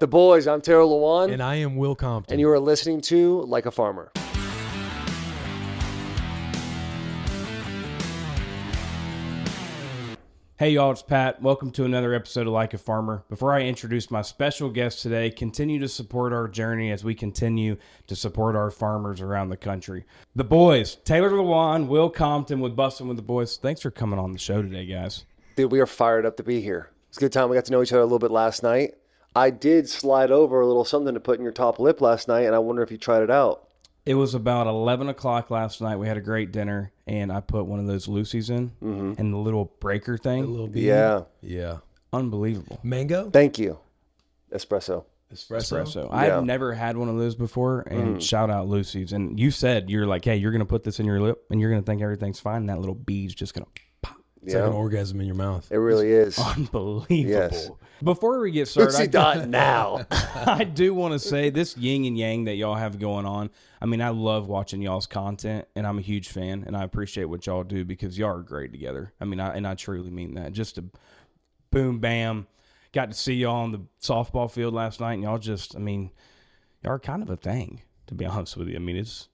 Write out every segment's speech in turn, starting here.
The boys, I'm Terrell Lewan. And I am Will Compton. And you are listening to Like a Farmer. Hey y'all, it's Pat. Welcome to another episode of Like a Farmer. Before I introduce my special guest today, continue to support our journey as we continue to support our farmers around the country. The boys, Taylor Lewan, Will Compton with Bussin with the Boys. Thanks for coming on the show today, guys. Dude, we are fired up to be here. It's a good time. We got to know each other a little bit last night. I did slide over a little something to put in your top lip last night, and I wonder if you tried it out. It was about 11 o'clock last night. We had a great dinner, and I put one of those Lucy's in, and the little breaker thing. A little bead. Yeah. Unbelievable. Mango? Thank you. Espresso. I've never had one of those before, and shout out Lucy's. And you said, you're like, hey, you're going to put this in your lip, and you're going to think everything's fine, and that little bead's just going to pop. It's like an orgasm in your mouth. It really is. Unbelievable. Yes. Before we get started, now. I do want to say this yin and yang that y'all have going on. I mean, I love watching y'all's content, and I'm a huge fan, and I appreciate what y'all do because y'all are great together. I mean, I truly mean that. Just a boom, bam. Got to see y'all on the softball field last night, and y'all are kind of a thing, to be honest with you. I mean, it's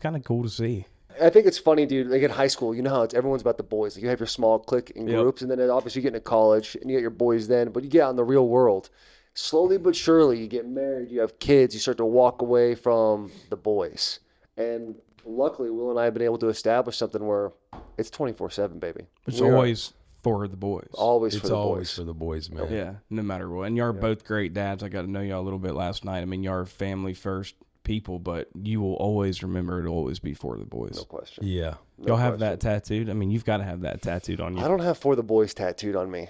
kind of cool to see. I think it's funny, dude. Like in high school, you know how everyone's about the boys. Like you have your small clique in groups, and then obviously you get into college, and you get your boys then. But you get out in the real world, slowly but surely, you get married, you have kids, you start to walk away from the boys. And luckily, Will and I have been able to establish something where it's 24/7, baby. It's always for the boys. Always for the boys. It's always for the boys, man. Yeah, no matter what. And y'all are both great dads. I got to know y'all a little bit last night. I mean, y'all are family first people, but you will always remember it'll always be for the boys. No question. Yeah. Y'all have that tattooed? I mean, you've got to have that tattooed on you. I don't have for the boys tattooed on me.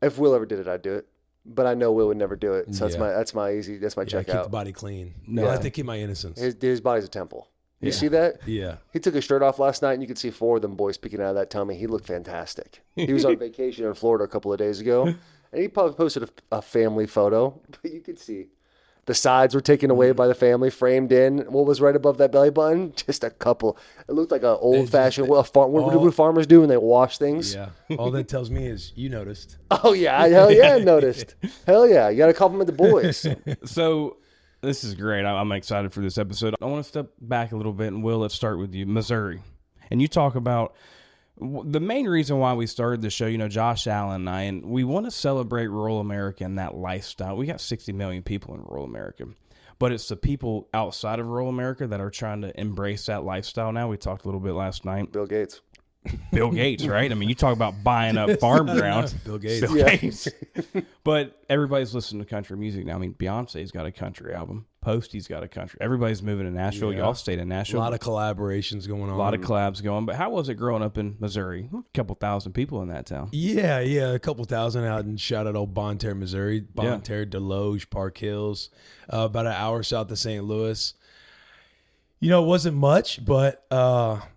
If Will ever did it, I'd do it. But I know Will would never do it. So that's my checkout. Keep the body clean. No, I have to keep my innocence. His body's a temple. You see that? Yeah. He took his shirt off last night, and you could see four of them boys peeking out of that tummy. He looked fantastic. He was on vacation in Florida a couple of days ago, and he posted a family photo. But you could see the sides were taken away by the family, framed in. What was right above that belly button? Just a couple. It looked like an old-fashioned. What do farmers do when they wash things? Yeah. All that tells me is you noticed. Oh, yeah. Hell yeah, I noticed. Hell yeah. You got to compliment the boys. So this is great. I'm excited for this episode. I want to step back a little bit, and Will, let's start with you. Missouri. And you talk about the main reason why we started the show, Josh Allen and I, and we want to celebrate rural America and that lifestyle. We got 60 million people in rural America, but it's the people outside of rural America that are trying to embrace that lifestyle now. We talked a little bit last night. Bill Gates, right? I mean, you talk about buying up farm ground. Bill Gates. Gates. But everybody's listening to country music now. I mean, Beyonce's got a country album. Posty's got a country. Everybody's moving to Nashville. Yeah. Y'all stayed in Nashville. A lot of collaborations going on. A lot of collabs going. But how was it growing up in Missouri? A couple thousand people in that town. Yeah, a couple thousand out in shout out old Bonne Terre, Missouri. Bonne Terre, Deloge, Park Hills, about an hour south of St. Louis. It wasn't much, but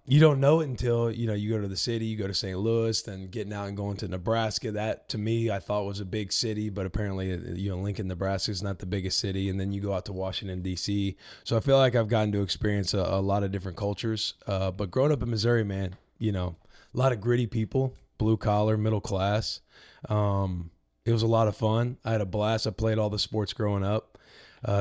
you don't know it until, you go to the city, you go to St. Louis, then getting out and going to Nebraska. That, to me, I thought was a big city, but apparently, Lincoln, Nebraska is not the biggest city. And then you go out to Washington, D.C. So I feel like I've gotten to experience a lot of different cultures. But growing up in Missouri, man, a lot of gritty people, blue collar, middle class. It was a lot of fun. I had a blast. I played all the sports growing up.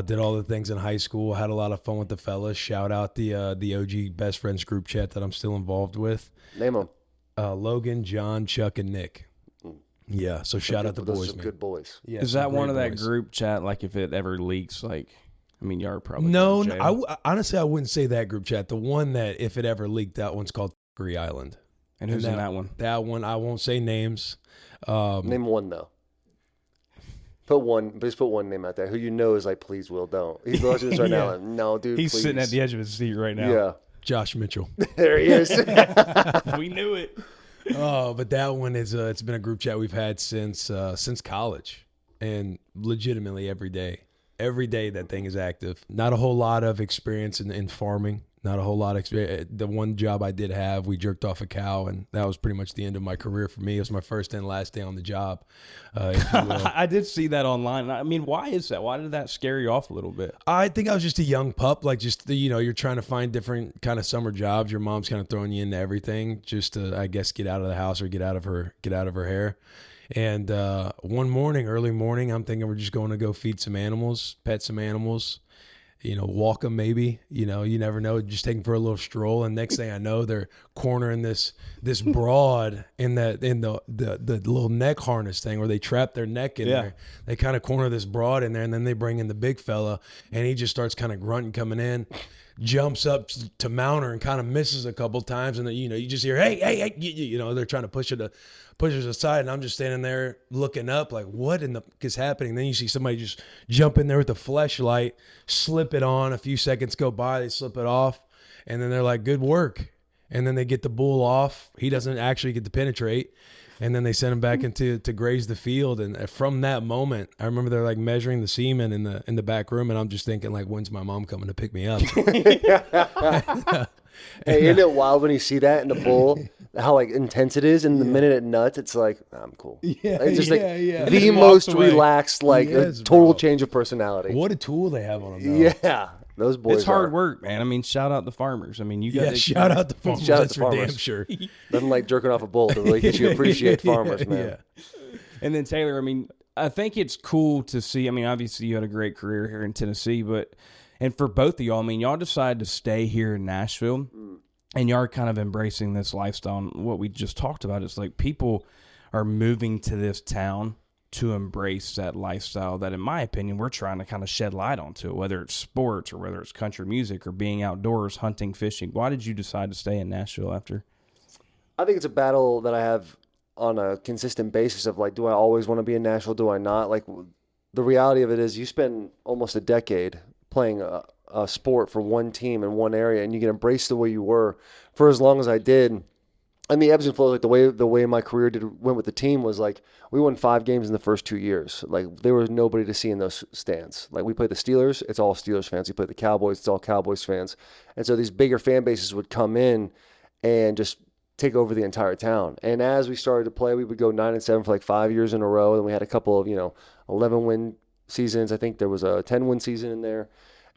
Did all the things in high school. Had a lot of fun with the fellas. Shout out the OG Best Friends group chat that I'm still involved with. Name them. Logan, John, Chuck, and Nick. Yeah, so shout out the boys, man. Good boys. Yeah, is that one of that group chat? Like if it ever leaks, y'all are probably no. Honestly, I wouldn't say that group chat. The one that if it ever leaked, that one's called Free Island. And who's in that one? That one, I won't say names. Name one though. Just put one name out there who is like, please, Will, don't. He's watching this right now. Like, no, dude, he's please. sitting at the edge of his seat right now. Yeah. Josh Mitchell. There he is. We knew it. Oh, but that one is it's been a group chat we've had since college, and legitimately every day. Every day that thing is active. Not a whole lot of experience in farming. Not a whole lot of experience. The one job I did have, we jerked off a cow, and that was pretty much the end of my career for me. It was my first and last day on the job, if you will. I did see that online. I mean, why is that? Why did that scare you off a little bit? I think I was just a young pup. Like, just, you're trying to find different kind of summer jobs. Your mom's kind of throwing you into everything just to, I guess, get out of the house or get out of her hair. And one morning, early morning, I'm thinking we're just going to go feed some animals, pet some animals, walk them maybe. You never know. Just taking for a little stroll. And next thing I know, they're cornering this broad in the little neck harness thing where they trap their neck in there. They kind of corner this broad in there, and then they bring in the big fella, and he just starts kind of grunting coming in. Jumps up to mount her and kind of misses a couple times, and then, you just hear, hey, they're trying to push us aside, and I'm just standing there looking up like, what in the is happening? Then you see somebody just jump in there with a flashlight, slip it on. A few seconds go by, they slip it off, and then they're like, good work. And then they get the bull off. He doesn't actually get to penetrate. And then they send him back to graze the field. And from that moment, I remember they're like measuring the semen in the back room, and I'm just thinking like, when's my mom coming to pick me up? Hey, isn't it wild when you see that in the bull, how like intense it is, and the minute it nuts, it's like, I'm cool. Yeah, it's just like yeah. the most relaxed, like Yes, a total bro. change of personality. What a tool they have on them, though. Yeah, those boys. It's hard work, man. I mean, shout out the farmers. I mean, you got Shout out the farmers. Shout out That's to for farmers. damn sure. Nothing like jerking off a bull to really get you appreciate farmers, man. Yeah. And then Taylor, I mean, I think it's cool to see. I mean, obviously you had a great career here in Tennessee, and for both of y'all, I mean, y'all decided to stay here in Nashville, and y'all are kind of embracing this lifestyle. And what we just talked about is like people are moving to this town to embrace that lifestyle that, in my opinion, we're trying to kind of shed light onto it, whether it's sports or whether it's country music or being outdoors, hunting, fishing. Why did you decide to stay in Nashville after? I think it's a battle that I have on a consistent basis of like, do I always want to be in Nashville? Do I not? Like, the reality of it is you spend almost a decade playing a sport for one team in one area, and you can embrace the way you were for as long as I did. And the ebbs and flows, like the way my career went with the team was like, we won 5 games in the first 2 years. Like, there was nobody to see in those stands. Like, we played the Steelers, it's all Steelers fans. We played the Cowboys, it's all Cowboys fans. And so these bigger fan bases would come in and just take over the entire town. And as we started to play, we would go 9-7 for like 5 years in a row. And we had a couple of 11-win seasons. I think there was a 10-win season in there.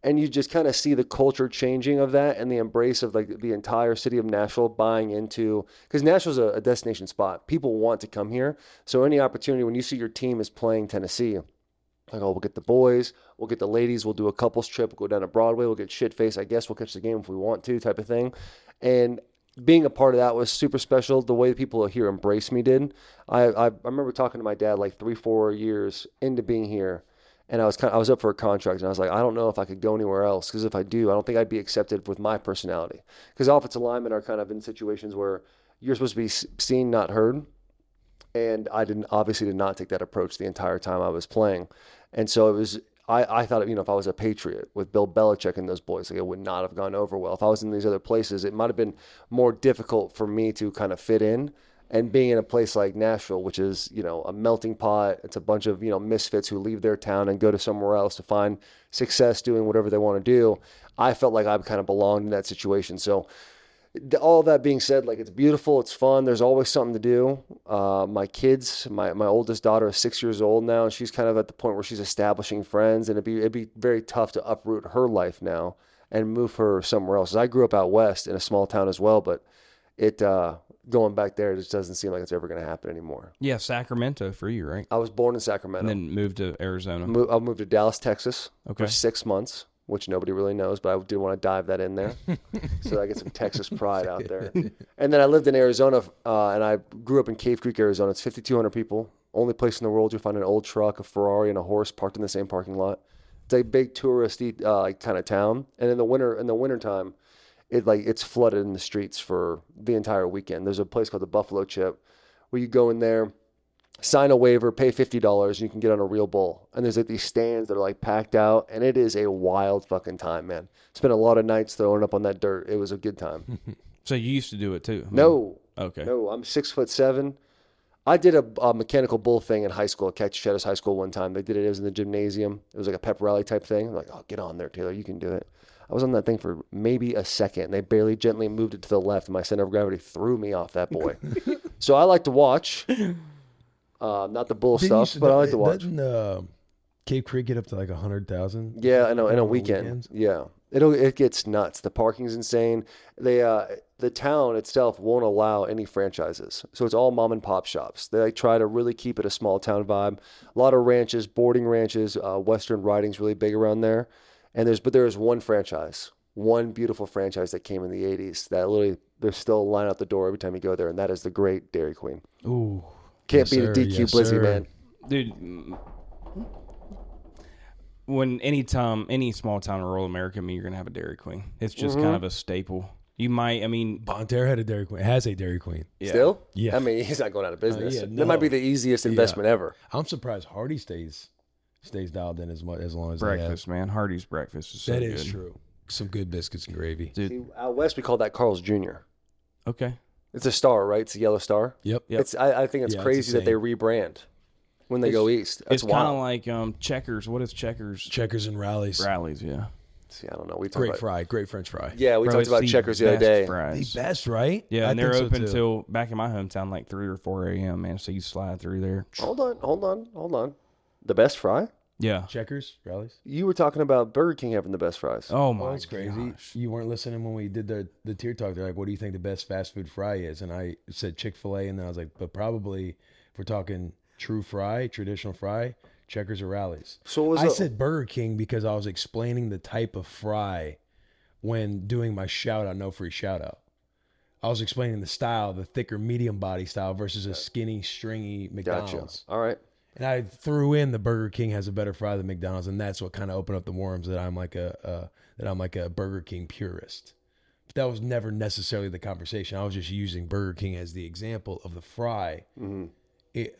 And you just kind of see the culture changing of that and the embrace of like the entire city of Nashville buying into, because Nashville's a destination spot. People want to come here. So any opportunity when you see your team is playing Tennessee, like, oh, we'll get the boys, we'll get the ladies, we'll do a couples trip, we'll go down to Broadway, we'll get shit-faced, I guess we'll catch the game if we want to, type of thing. And being a part of that was super special. The way the people here embraced me did. I remember talking to my dad like 3-4 years into being here. And I was up for a contract, and I was like, I don't know if I could go anywhere else, because if I do, I don't think I'd be accepted with my personality. Because offensive linemen are kind of in situations where you're supposed to be seen, not heard. And I obviously did not take that approach the entire time I was playing. And so it was, I thought, if I was a Patriot with Bill Belichick and those boys, like, it would not have gone over well. If I was in these other places, it might have been more difficult for me to kind of fit in. And being in a place like Nashville, which is, a melting pot, it's a bunch of, misfits who leave their town and go to somewhere else to find success doing whatever they want to do. I felt like I kind of belonged in that situation. So all that being said, like, it's beautiful, it's fun, there's always something to do. My kids, my oldest daughter is 6 years old now, and she's kind of at the point where she's establishing friends, and it'd be very tough to uproot her life now and move her somewhere else. I grew up out west in a small town as well, but going back there, it just doesn't seem like it's ever going to happen anymore. Yeah, Sacramento for you, right? I was born in Sacramento. And then moved to Arizona. I moved to Dallas, Texas Okay. for 6 months, which nobody really knows, but I did want to dive that in there so I get some Texas pride out there. And then I lived in Arizona, and I grew up in Cave Creek, Arizona. It's 5,200 people. Only place in the world you'll find an old truck, a Ferrari, and a horse parked in the same parking lot. It's a big touristy kind of town. And in the wintertime, it's flooded in the streets for the entire weekend. There's a place called the Buffalo Chip where you go in there, sign a waiver, pay $50, and you can get on a real bull. And there's like these stands that are like packed out, and it is a wild fucking time, man. Spent a lot of nights throwing up on that dirt. It was a good time. So you used to do it too? No. Okay. No, I'm 6'7". I did a mechanical bull thing in high school at Cactus High School one time. They did it. It was in the gymnasium. It was like a pep rally type thing. I'm like, oh, get on there, Taylor. You can do it. I was on that thing for maybe a second. They barely gently moved it to the left, and my center of gravity threw me off that boy. So I like to watch. Not the bull stuff, but I like to watch. Doesn't Cave Creek get up to like 100,000? Yeah, I know. In a on weekend. weekends? Yeah. It gets nuts. The parking's insane. The town itself won't allow any franchises, so it's all mom and pop shops. They like, try to really keep it a small town vibe. A lot of ranches, boarding ranches. Western riding's really big around there, and there is one franchise, one beautiful franchise that came in the '80s that literally there's still a line out the door every time you go there, and that is the great Dairy Queen. Ooh, Can't yes, beat a sir. DQ Yes, Blizzy, sir. man. Dude, when any small town in rural America, I mean, you're gonna have a Dairy Queen. It's just kind of a staple. You might, I mean, Bon Terre had a Dairy Queen. Has a Dairy Queen. yeah. Still? Yeah. I mean, he's not going out of business. yeah, That might be no. the easiest investment ever. I'm surprised Hardy stays dialed in as long as breakfast, man. Hardy's breakfast is they so have. That is good. true. Some good biscuits and gravy. Dude. See, out west, we call that Carl's Jr. Okay. It's a star, right? It's a yellow star. Yep. Yep. I think it's Yeah, it's crazy the that they same. rebrand when they go east. That's It's kind of wild. like Checkers. What is Checkers? Checkers and rallies. Rallies, yeah. See, I don't know. We talked Great about, fry. Great French fry. Yeah, we Bro, talked it's about Checkers the other best day. Fries. The best, right? Yeah, I and they're think so, open too. till back in my hometown, like 3 or 4 a.m. Man, so you slide through there. Hold on. The best fry? Yeah. Checkers, rallies. You were talking about Burger King having the best fries. Oh my Oh, that's crazy. gosh. You weren't listening when we did the tier talk. They're like, "What do you think the best fast food fry is?" And I said Chick-fil-A, and then I was like, "But probably if we're talking true fry, traditional fry, Checkers or rallies." So what was I the- said Burger King because I was explaining the type of fry when doing my shout out, no free shout out. I was explaining the style, the thicker medium body style versus a skinny, stringy Gotcha. McDonald's. All right. And I threw in the Burger King has a better fry than McDonald's, and that's what kind of opened up the worms that I'm like a Burger King purist. But that was never necessarily the conversation. I was just using Burger King as the example of the fry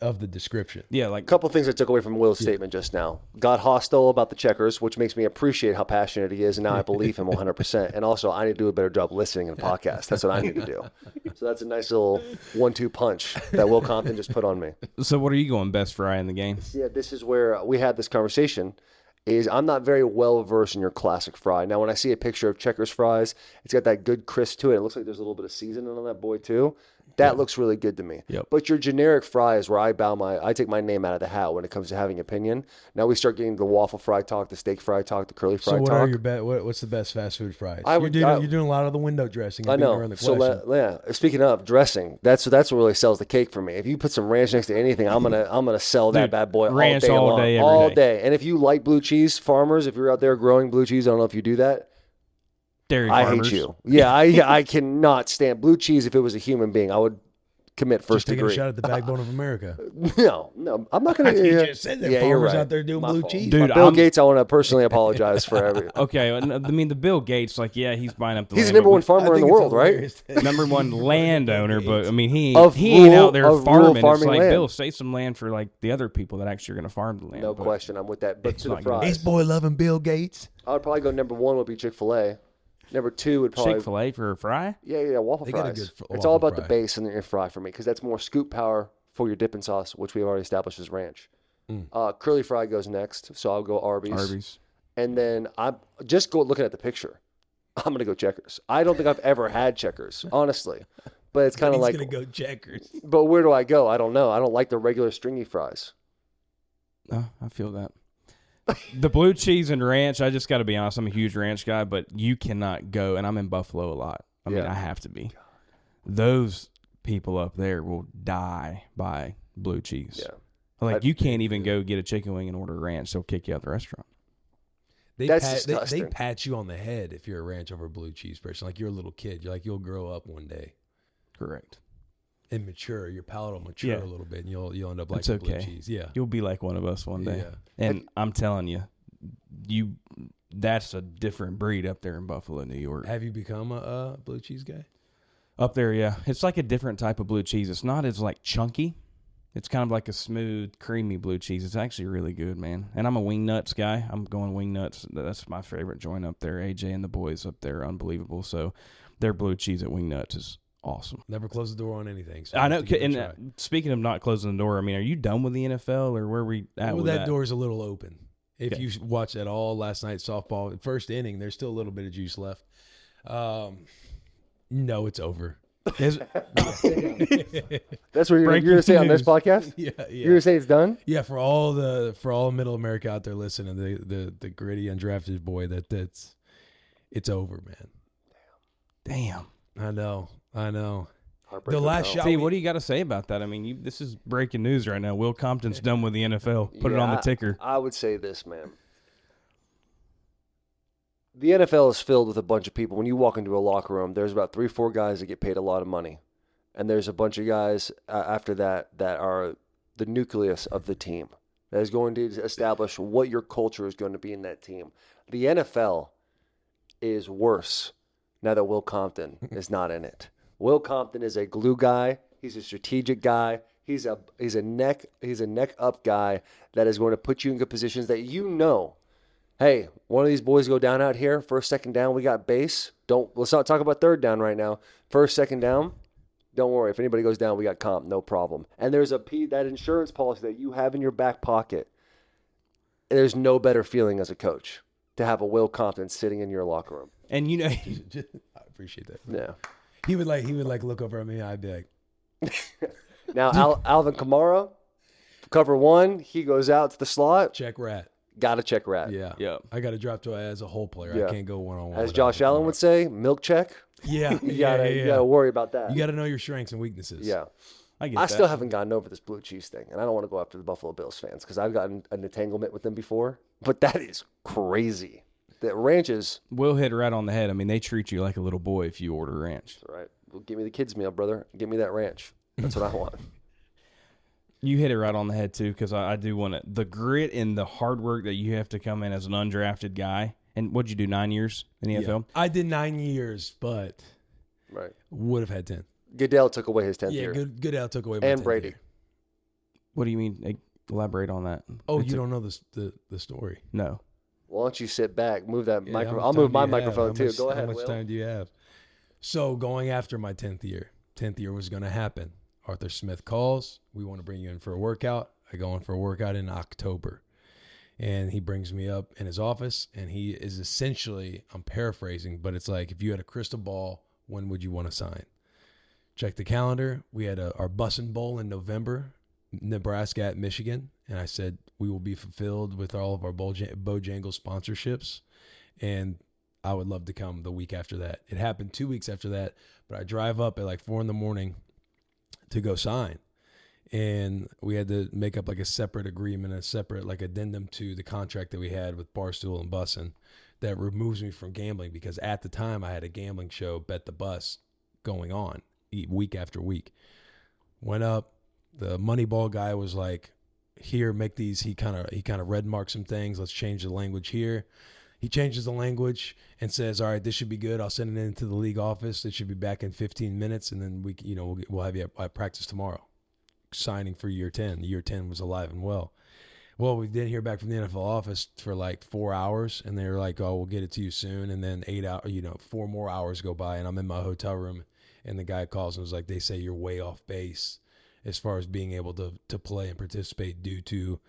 of the description. Yeah, like A couple things I took away from Will's statement just now. Got hostile about the Checkers, which makes me appreciate how passionate he is, and now I believe him 100%. And also, I need to do a better job listening in podcasts. That's what I need to do. So that's a nice little 1-2 punch that Will Compton just put on me. so. What are you going best fry in the game? Yeah, this is where we had this conversation. Is I'm not very well versed in your classic fry. Now, when I see a picture of Checkers fries, it's got that good crisp to it. It looks like there's a little bit of seasoning on that boy too. That looks really good to me. Yep. But your generic fry is where I take my name out of the hat when it comes to having opinion. Now we start getting the waffle fry talk, the steak fry talk, the curly fry So what talk. are your what's the best fast food fries? I would- you're doing a lot of the window dressing. I and beating know. around the So question. yeah. Speaking of dressing, that's what really sells the cake for me. If you put some ranch next to anything, I'm gonna sell that Dude, bad boy ranch all day all long, day, every all day. day. And if you like blue cheese, farmers, if you're out there growing blue cheese, I don't know if you do that. Dairy I farmers. hate you. Yeah, I cannot stand blue cheese. If it was a human being, I would commit just first taking degree. a shot at the backbone of America. No, I'm not gonna. You yeah, just said that yeah, you're farmers right. out there doing My blue fault. cheese. Dude, Bill I'm- Gates, I want to personally apologize for every. Okay, I mean the Bill Gates, like he's buying up the He's the land, number but one farmer in the world, right? number one landowner, but I mean he Of ain't rural- out there of rural farming. It's farming like land. Bill, save some land for like the other people that actually are going to farm the land. No but question, I'm with that. But it's to the not gonna- fries, Ace boy loving Bill Gates. I would probably go number one would be Chick-fil-A. Number two would probably Chick-fil-A for a fry? yeah waffle They got a fries. good It's waffle all about the fry. base and your fry for me because that's more scoop power for your dipping sauce, which we've already established as ranch. Curly fry goes next, so I'll go Arby's. and then I'm just go looking at the picture. I'm gonna go Checkers. I don't think I've ever had Checkers, honestly, but it's kind of He's like. gonna go Checkers. But where do I go? I don't know. I don't like the regular stringy fries. Oh, I feel that. The blue cheese and ranch, I just got to be honest, I'm a huge ranch guy, but you cannot go, and I'm in Buffalo a lot. I mean, Yeah. I have to be. Those people up there will die by blue cheese. Yeah. Like, you can't even go get a chicken wing and order ranch. They'll kick you out of the restaurant. That's they disgusting. pat you on the head if you're a ranch over blue cheese person. Like you're a little kid. You're like you'll grow up one day Correct. and mature. Your palate will mature Yeah. a little bit, and you'll end up It's liking blue okay. cheese. Yeah. You'll be like one of us one day. Yeah. And I'm telling you, that's a different breed up there in Buffalo, New York. Have you become a blue cheese guy? Up there, yeah. It's like a different type of blue cheese. It's not as like chunky. It's kind of like a smooth, creamy blue cheese. It's actually really good, man. And I'm a Wing Nuts guy. I'm going Wing Nuts. That's my favorite joint up there. AJ and the boys up there are unbelievable. So their blue cheese at Wing Nuts is awesome. Never close the door on anything. So I know. have to give it a And try. speaking of not closing the door, I mean, are you done with the NFL or where we at Well, with that door's a little open. If Okay. you watched at all last night softball, first inning, there's still a little bit of juice left. No, it's over. Is- That's what you're Breaking going to say on this news. podcast? Yeah, You're going to say it's done? yeah. For all Middle America out there listening, the gritty undrafted boy, that's it's over, man. Damn. I know. Heartbreaker The last now. shot. T, what do you got to say about that? I mean, this is breaking news right now. Will Compton's done with the NFL. Put it on the ticker. I would say this, man. The NFL is filled with a bunch of people. When you walk into a locker room, there's about 3-4 guys that get paid a lot of money. And there's a bunch of guys after that are the nucleus of the team that is going to establish what your culture is going to be in that team. The NFL is worse now that Will Compton is not in it. Will Compton is a glue guy. He's a strategic guy. He's a neck up guy that is going to put you in good positions that you know. Hey, one of these boys go down out here. First, second down, we got base. Let's not talk about third down right now. First, second down. Don't worry. If anybody goes down, we got comp. No problem. And there's that insurance policy that you have in your back pocket. There's no better feeling as a coach to have a Will Compton sitting in your locker room. And you know, I appreciate that. Yeah. He would look over at me. I'd be like, Now Alvin Kamara, cover one. He goes out to the slot. check rat. Got to check rat. Yeah. I got to drop to as a whole player. Yeah. I can't go one-on-one. As with Josh Alvin Allen Kamara. would say, milk check. Yeah. You gotta worry about that. You got to know your strengths and weaknesses. Yeah. I still haven't gotten over this blue cheese thing, and I don't want to go after the Buffalo Bills fans because I've gotten an entanglement with them before, but that is crazy. The ranches. Will hit right on the head. I mean, they treat you like a little boy if you order ranch. All right. Well, give me the kids' meal, brother. Give me that ranch. That's what I want. You hit it right on the head, too, because I do want it. The grit and the hard work that you have to come in as an undrafted guy. And what'd you do, 9 years in the NFL? I did 9 years, but Right. would have had 10. Goodell took away his 10th Yeah, year. Goodell took away my And 10th Brady. year. What do you mean? Elaborate on that. Oh, It's you don't know the story. No. Why don't you sit back, move that Yeah, microphone? how I'll much move time my do you have? microphone too. Go ahead, How much Will. time do you have? So going after my 10th year was going to happen. Arthur Smith calls. We want to bring you in for a workout. I go in for a workout in October. And he brings me up in his office, and he is essentially, I'm paraphrasing, but it's like, if you had a crystal ball, when would you want to sign? Check the calendar. We had our Bussin Bowl in November, Nebraska at Michigan. And I said, we will be fulfilled with all of our Bojangles sponsorships. And I would love to come the week after that. It happened 2 weeks after that, but I drive up at like 4 a.m. to go sign. And we had to make up like a separate agreement, a separate like addendum to the contract that we had with Barstool and Bussin that removes me from gambling, because at the time I had a gambling show, Bet the Bus, going on week after week. Went up. The Moneyball guy was like, here, make these. He kind of red marked some things. Let's change the language here. He changes the language and says, all right, this should be good. I'll send it into the league office. It should be back in 15 minutes. And then we'll have you at practice tomorrow. Signing for year 10. Year 10 was alive and well. Well, we didn't hear back from the NFL office for like 4 hours, and they were like, oh, we'll get it to you soon. And then 4 more hours go by, and I'm in my hotel room, and the guy calls and was like, they say you're way off base as far as being able to play and participate due to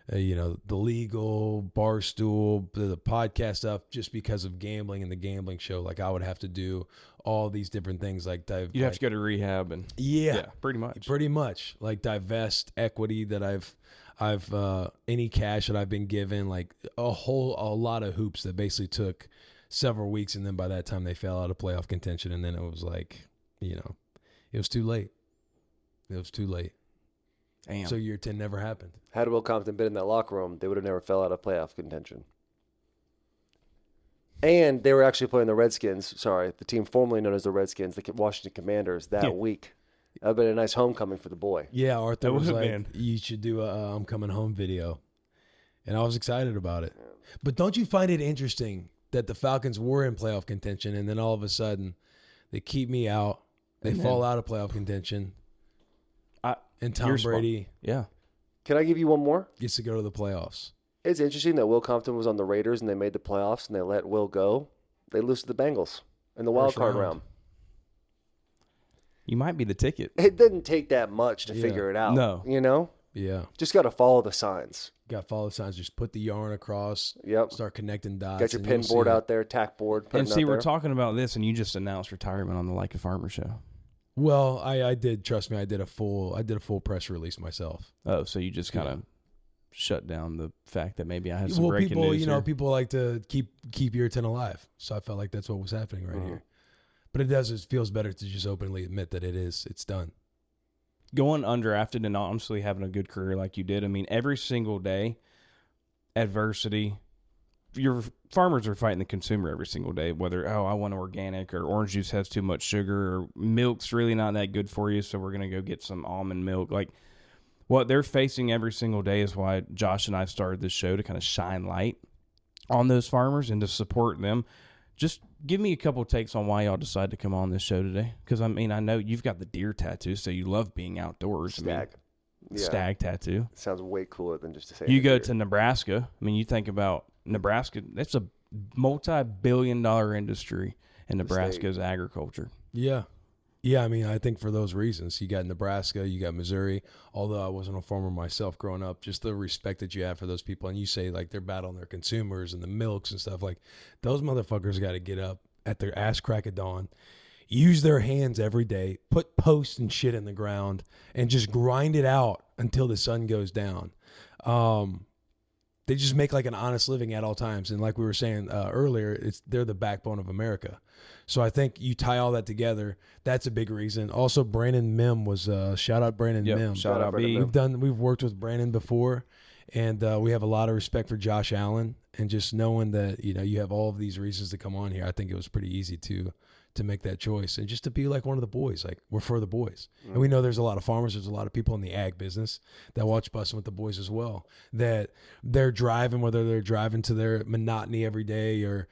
the legal, Barstool, the podcast stuff, just because of gambling and the gambling show. Like, I would have to do all these different things, like You'd have to go to rehab and pretty much like divest equity that I've any cash that I've been given, like a lot of hoops that basically took several weeks, and then by that time they fell out of playoff contention, and then it was like, it was too late. It was too late. Damn. So year 10 never happened. Had Will Compton been in that locker room, they would have never fell out of playoff contention. And they were actually playing the Redskins, the team formerly known as the Redskins, the Washington Commanders, that week. That would have been a nice homecoming for the boy. Yeah, Arthur was like, been. you should do a I'm coming home video. And I was excited about it. But don't you find it interesting that the Falcons were in playoff contention, and then all of a sudden they keep me out. They fall out of playoff contention. And Tom Brady Can I give you one more? gets to go to the playoffs. It's interesting that Will Compton was on the Raiders and they made the playoffs and they let Will go. They lose to the Bengals in the wild card round. You might be the ticket. It didn't take that much to figure it out. No. Yeah. Just got to follow the signs. Got to follow the signs. Just put the yarn across. Yep. Start connecting dots. Got your and pin you'll board see it. out there, tack board. And see, we're talking. talking about this, and you just announced retirement on the Like a Farmer show. Well, I did. Trust me, I did a full press release myself. Oh, so you just kind of shut down the fact that maybe I have some breaking people, news here. people like to keep your tent alive. So I felt like that's what was happening right here. But it feels better to just openly admit that it's done. Going undrafted and honestly having a good career like you did, I mean, every single day, adversity, your farmers are fighting the consumer every single day, whether, I want organic, or orange juice has too much sugar, or milk's really not that good for you, so we're going to go get some almond milk. Like, what they're facing every single day is why Josh and I started this show, to kind of shine light on those farmers and to support them. Just give me a couple of takes on why y'all decided to come on this show today. Because, I mean, I know you've got the deer tattoo, so you love being outdoors. Stag. Stag tattoo. It sounds way cooler than just to say. You go to Nebraska. I mean, you think about Nebraska. That's a multi-billion-dollar industry in Nebraska's agriculture. Yeah. Yeah, I mean, I think for those reasons, you got Nebraska, you got Missouri. Although I wasn't a farmer myself growing up, just the respect that you have for those people. And you say, like, they're battling their consumers and the milks and stuff. Like, those motherfuckers got to get up at their ass crack of dawn, use their hands every day, put posts and shit in the ground, and just grind it out until the sun goes down. They just make like an honest living at all times. And like we were saying earlier, they're the backbone of America. So I think you tie all that together. That's a big reason. Also, Brandon Mim was shout out Brandon Mim. Shout out B. We've worked with Brandon before, and we have a lot of respect for Josh Allen. And just knowing that you have all of these reasons to come on here, I think it was pretty easy to make that choice, and just to be like one of the boys. Like, we're for the boys. And we know there's a lot of farmers, there's a lot of people in the ag business that watch Bussin' with the Boys as well, that they're driving, whether they're driving to their monotony every day, or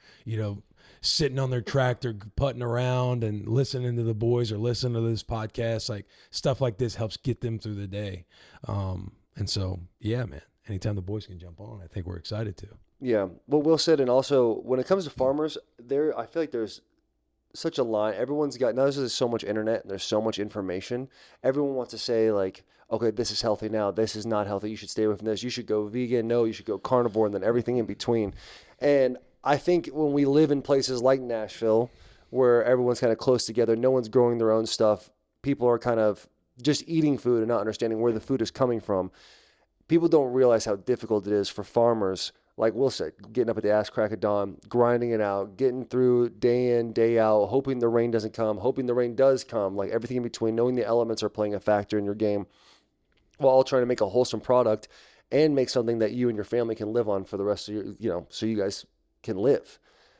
sitting on their tractor putting around and listening to the boys, or listening to this podcast. Like, stuff like this helps get them through the day. And so, yeah, man, anytime the boys can jump on, I think we're excited to. Yeah, what Will said, and also when it comes to farmers, I feel like there's such a line. Everyone's got, now there's so much internet and there's so much information. Everyone wants to say, like, okay, this is healthy now, this is not healthy, you should stay away from this, you should go vegan, no, you should go carnivore, and then everything in between. And I think when we live in places like Nashville, where everyone's kind of close together, no one's growing their own stuff, people are kind of just eating food and not understanding where the food is coming from. People don't realize how difficult it is for farmers, like Will said, getting up at the ass crack of dawn, grinding it out, getting through day in, day out, hoping the rain doesn't come, hoping the rain does come, like everything in between, knowing the elements are playing a factor in your game, while trying to make a wholesome product and make something that you and your family can live on for the rest of your, so you guys can live.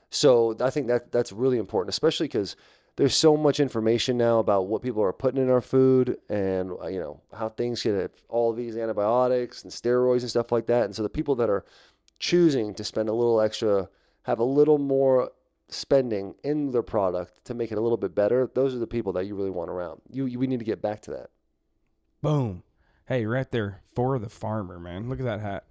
So I think that's really important, especially because there's so much information now about what people are putting in our food, and how things get all these antibiotics and steroids and stuff like that. And so the people that are choosing to spend a little extra, have a little more spending in their product to make it a little bit better, those are the people that you really want around. We need to get back to that. Boom. Hey, right there, for the farmer, man. Look at that hat.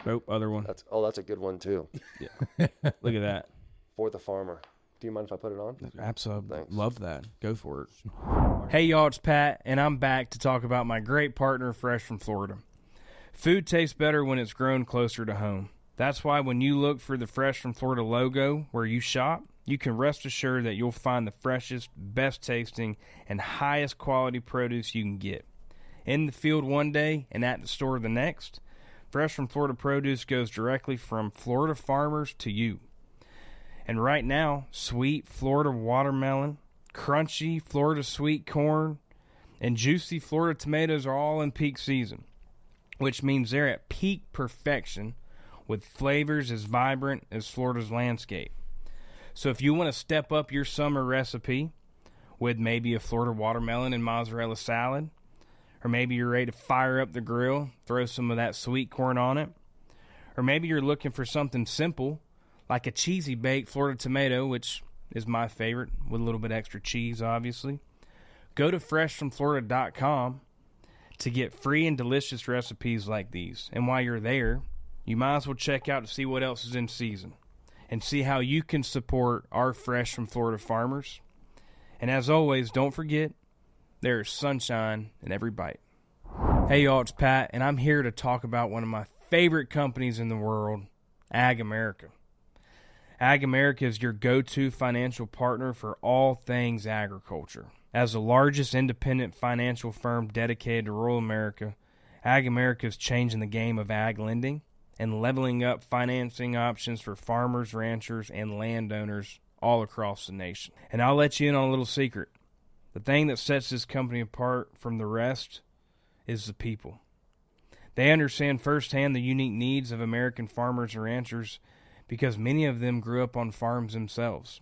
Nope, other one. That's a good one too. Yeah. Look at that. For the farmer. Do you mind if I put it on? Absolutely. Thanks. Love that. Go for it. Hey y'all, it's Pat, and I'm back to talk about my great partner, Fresh from Florida. Food tastes better when it's grown closer to home. That's why when you look for the Fresh from Florida logo where you shop, you can rest assured that you'll find the freshest, best tasting, and highest quality produce you can get. In the field one day and at the store the next, Fresh from Florida produce goes directly from Florida farmers to you. And right now, sweet Florida watermelon, crunchy Florida sweet corn, and juicy Florida tomatoes are all in peak season, which means they're at peak perfection with flavors as vibrant as Florida's landscape. So if you want to step up your summer recipe with maybe a Florida watermelon and mozzarella salad, or maybe you're ready to fire up the grill, throw some of that sweet corn on it, or maybe you're looking for something simple like a cheesy baked Florida tomato, which is my favorite, with a little bit extra cheese, obviously, go to freshfromflorida.com to get free and delicious recipes like these. And while you're there, you might as well check out to see what else is in season and see how you can support our Fresh from Florida farmers. And as always, don't forget, there is sunshine in every bite. Hey y'all, it's Pat, and I'm here to talk about one of my favorite companies in the world, AgAmerica. AgAmerica is your go-to financial partner for all things agriculture. As the largest independent financial firm dedicated to rural America, AgAmerica is changing the game of ag lending and leveling up financing options for farmers, ranchers, and landowners all across the nation. And I'll let you in on a little secret. The thing that sets this company apart from the rest is the people. They understand firsthand the unique needs of American farmers and ranchers because many of them grew up on farms themselves.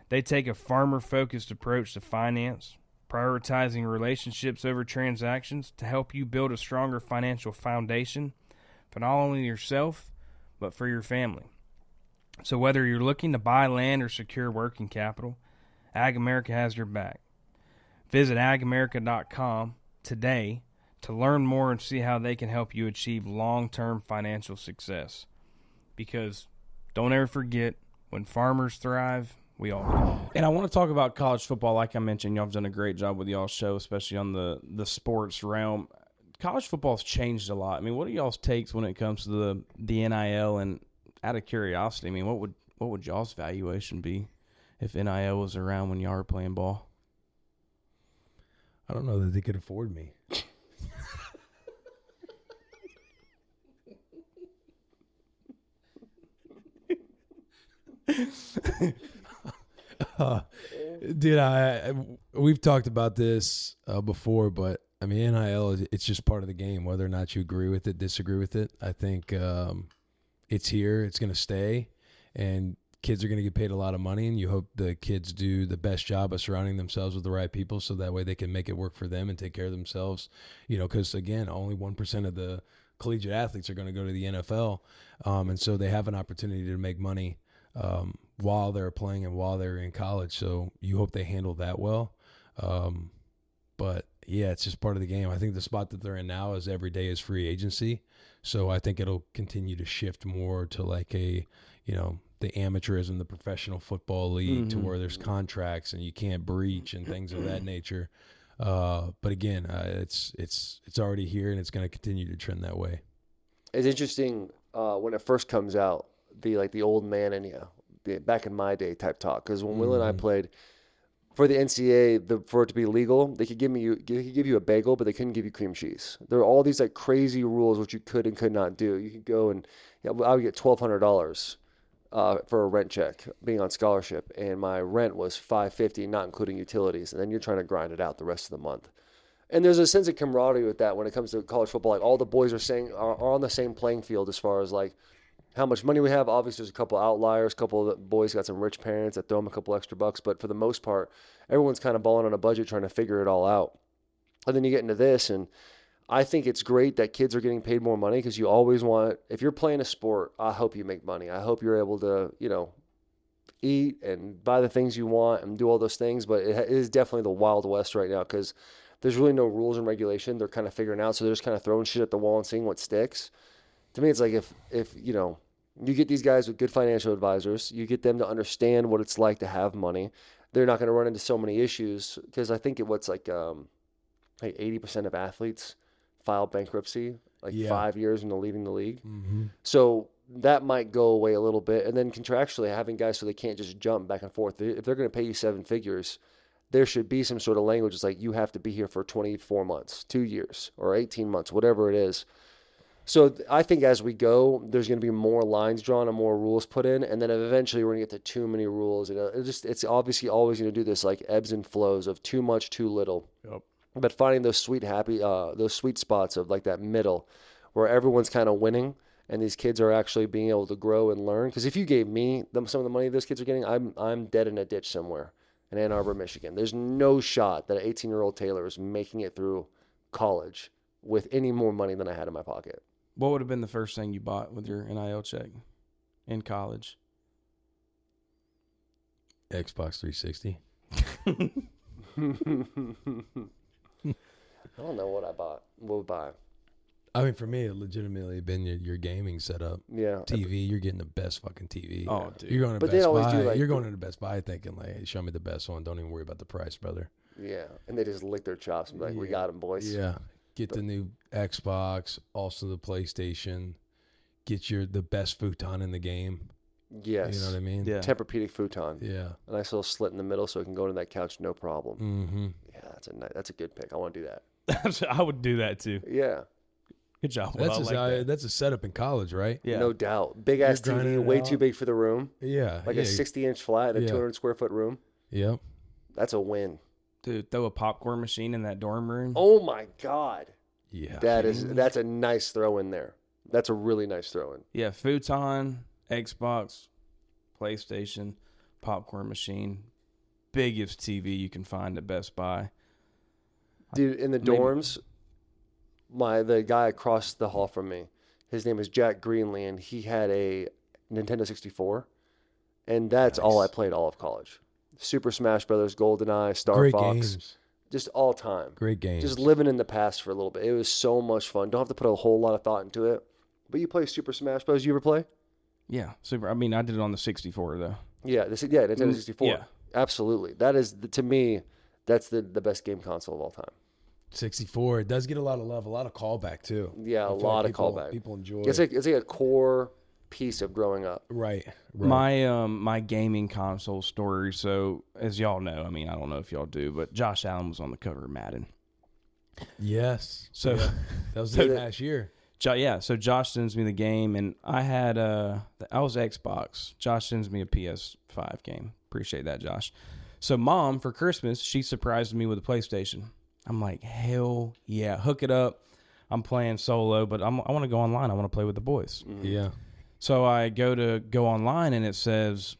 They take a farmer-focused approach to finance, prioritizing relationships over transactions to help you build a stronger financial foundation for not only yourself, but for your family. So whether you're looking to buy land or secure working capital, AgAmerica has your back. Visit AgAmerica.com today to learn more and see how they can help you achieve long-term financial success. Because don't ever forget, when farmers thrive, we all do. And I want to talk about college football. Like I mentioned, y'all have done a great job with y'all's show, especially on the sports realm. College football's changed a lot. I mean, what are y'all's takes when it comes to the NIL? And out of curiosity, I mean, what would y'all's valuation be if NIL was around when y'all were playing ball? I don't know that they could afford me. Dude, we've talked about this before, but I mean, NIL, it's just part of the game, whether or not you agree with it, disagree with it. I think it's here, it's going to stay, and kids are going to get paid a lot of money, and you hope the kids do the best job of surrounding themselves with the right people so that way they can make it work for them and take care of themselves, because, again, only 1% of the collegiate athletes are going to go to the NFL, and so they have an opportunity to make money while they're playing and while they're in college. So you hope they handle that well. But yeah, it's just part of the game. I think the spot that they're in now is every day is free agency. So I think it'll continue to shift more to like the amateurism, the professional football league, to where there's contracts and you can't breach and things of that nature. But again, it's already here and it's going to continue to trend that way. It's interesting when it first comes out, the old man in you, back in my day type talk. Because when Will and I played for the NCAA, for it to be legal, they could give you a bagel, but they couldn't give you cream cheese. There are all these like crazy rules which you could and could not do. You could go and I would get $1,200 for a rent check, being on scholarship, and my rent was $550, not including utilities. And then you're trying to grind it out the rest of the month. And there's a sense of camaraderie with that when it comes to college football. Like all the boys are on the same playing field as far as like how much money we have. Obviously, there's a couple outliers. A couple of the boys got some rich parents that throw them a couple extra bucks. But for the most part, everyone's kind of balling on a budget trying to figure it all out. And then you get into this, and I think it's great that kids are getting paid more money because you always want, if you're playing a sport, I hope you make money. I hope you're able to, eat and buy the things you want and do all those things. But it is definitely the Wild West right now because there's really no rules and regulation. They're kind of figuring out. So they're just kind of throwing shit at the wall and seeing what sticks. To me, it's like if you get these guys with good financial advisors, you get them to understand what it's like to have money. They're not going to run into so many issues because I think what's like 80% of athletes file bankruptcy 5 years into leaving the league. Mm-hmm. So that might go away a little bit. And then contractually having guys so they can't just jump back and forth. If they're going to pay you 7 figures, there should be some sort of language. It's like you have to be here for 24 months, 2 years, or 18 months, whatever it is. So I think as we go, there's going to be more lines drawn and more rules put in, and then eventually we're going to get to too many rules. It's obviously always going to do this like ebbs and flows of too much, too little. Yep. But finding those sweet spots of like that middle, where everyone's kind of winning, and these kids are actually being able to grow and learn. Because if you gave me some of the money those kids are getting, I'm dead in a ditch somewhere in Ann Arbor, Michigan. There's no shot that an 18-year-old Taylor is making it through college with any more money than I had in my pocket. What would have been the first thing you bought with your NIL check in college? Xbox 360. I don't know what I bought. What would buy? I mean, for me, it legitimately been your gaming setup. Yeah. TV, you're getting the best fucking TV. Oh, dude. You're going to But they Best always Buy. do, like, You're going to Best Buy thinking, like, hey, show me the best one. Don't even worry about the price, brother. Yeah. And they just lick their chops and be like, we got them, boys. Yeah. Get the new Xbox, also the PlayStation. Get the best futon in the game. Yes. You know what I mean? Yeah. Tempur-Pedic futon. Yeah. A nice little slit in the middle so it can go into that couch no problem. Mm-hmm. Yeah, that's a good pick. I want to do that. I would do that too. Yeah. Good job. Will. That's a setup in college, right? Yeah. No doubt. Big ass You're grinding TV, it way out. too big for the room. Yeah. Like yeah. a 60-inch flat in a 200 square foot room. Yep. That's a win. Dude, throw a popcorn machine in that dorm room. Oh my God. Yeah. That's a nice throw in there. That's a really nice throw in. Yeah, futon, Xbox, PlayStation, popcorn machine, biggest TV you can find at Best Buy. Dude, in the dorms, the guy across the hall from me, his name is Jack Greenlee, and he had a Nintendo 64, and that's all I played all of college. Super Smash Brothers, GoldenEye, Star Great Fox, games. just all time. Great games. Just living in the past for a little bit. It was so much fun. Don't have to put a whole lot of thought into it. But you play Super Smash Bros. You ever play? Yeah, super. I mean, I did it on the 64 though. Yeah, Nintendo 64. Yeah. Absolutely. That is to me, that's the best game console of all time. 64. It does get a lot of love, a lot of callback too. Yeah, I a feel lot like of callback. People enjoy It's it. like a core piece of growing up. Right. My gaming console story. So as y'all know, I mean, I don't know if y'all do, but Josh Allen was on the cover of Madden. Yes. So that was the past year. So Josh sends me the game, and I was Xbox. Josh sends me a PS5 game. Appreciate that, Josh. So Mom, for Christmas, she surprised me with a PlayStation. I'm like, hell yeah, hook it up. I'm playing solo, but I want to go online. I want to play with the boys. Mm-hmm. Yeah. So I go online, and it says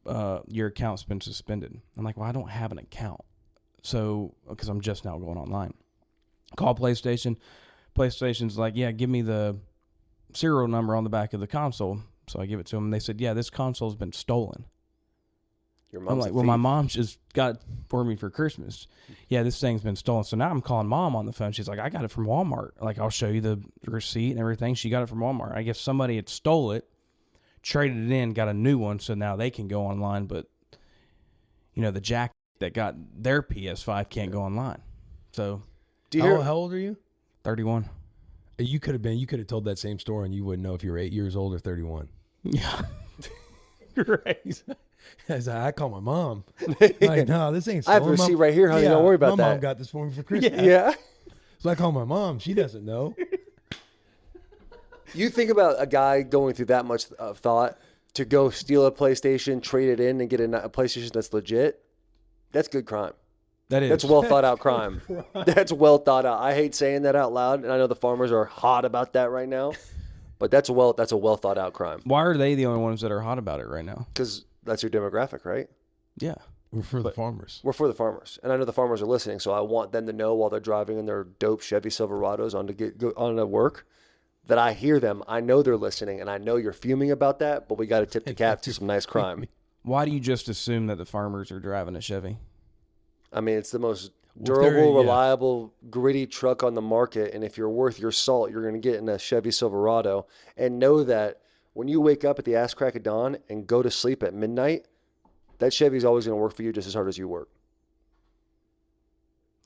your account's been suspended. I'm like, well, I don't have an account, so because I'm just now going online. Call PlayStation. PlayStation's like, yeah, give me the serial number on the back of the console. So I give it to them, and they said, yeah, this console's been stolen. Your mom's I'm like, well, my mom just got it for me for Christmas. Yeah, this thing's been stolen. So now I'm calling Mom on the phone. She's like, I got it from Walmart. Like, I'll show you the receipt and everything. She got it from Walmart. I guess somebody had stole it, traded it in, got a new one, so now they can go online. But, the jack that got their PS5 can't go online. So, Do you hear? How old are you? 31. You could have told that same story and you wouldn't know if you were 8 years old or 31. Yeah. Great. I call my mom. Like, no, this ain't I have stolen. a receipt right here, honey. Don't worry about my that. mom got this for me for Christmas. Yeah. So I call my mom. She doesn't know. You think about a guy going through that much thought to go steal a PlayStation, trade it in, and get a PlayStation that's legit. That's good crime. That is. That's well thought out crime. That's well thought out. I hate saying that out loud, and I know the farmers are hot about that right now. But that's a well thought out crime. Why are they the only ones that are hot about it right now? Because that's your demographic, right? Yeah. We're for the farmers. We're for the farmers, and I know the farmers are listening. So I want them to know while they're driving in their dope Chevy Silverados on to work, that I hear them. I know they're listening, and I know you're fuming about that. But we got to tip the cap to some nice crime. Why do you just assume that the farmers are driving a Chevy? I mean, it's the most Well, durable, yeah. reliable, gritty truck on the market. And if you're worth your salt, you're going to get in a Chevy Silverado. And know that when you wake up at the ass crack of dawn and go to sleep at midnight, that Chevy's always going to work for you just as hard as you work.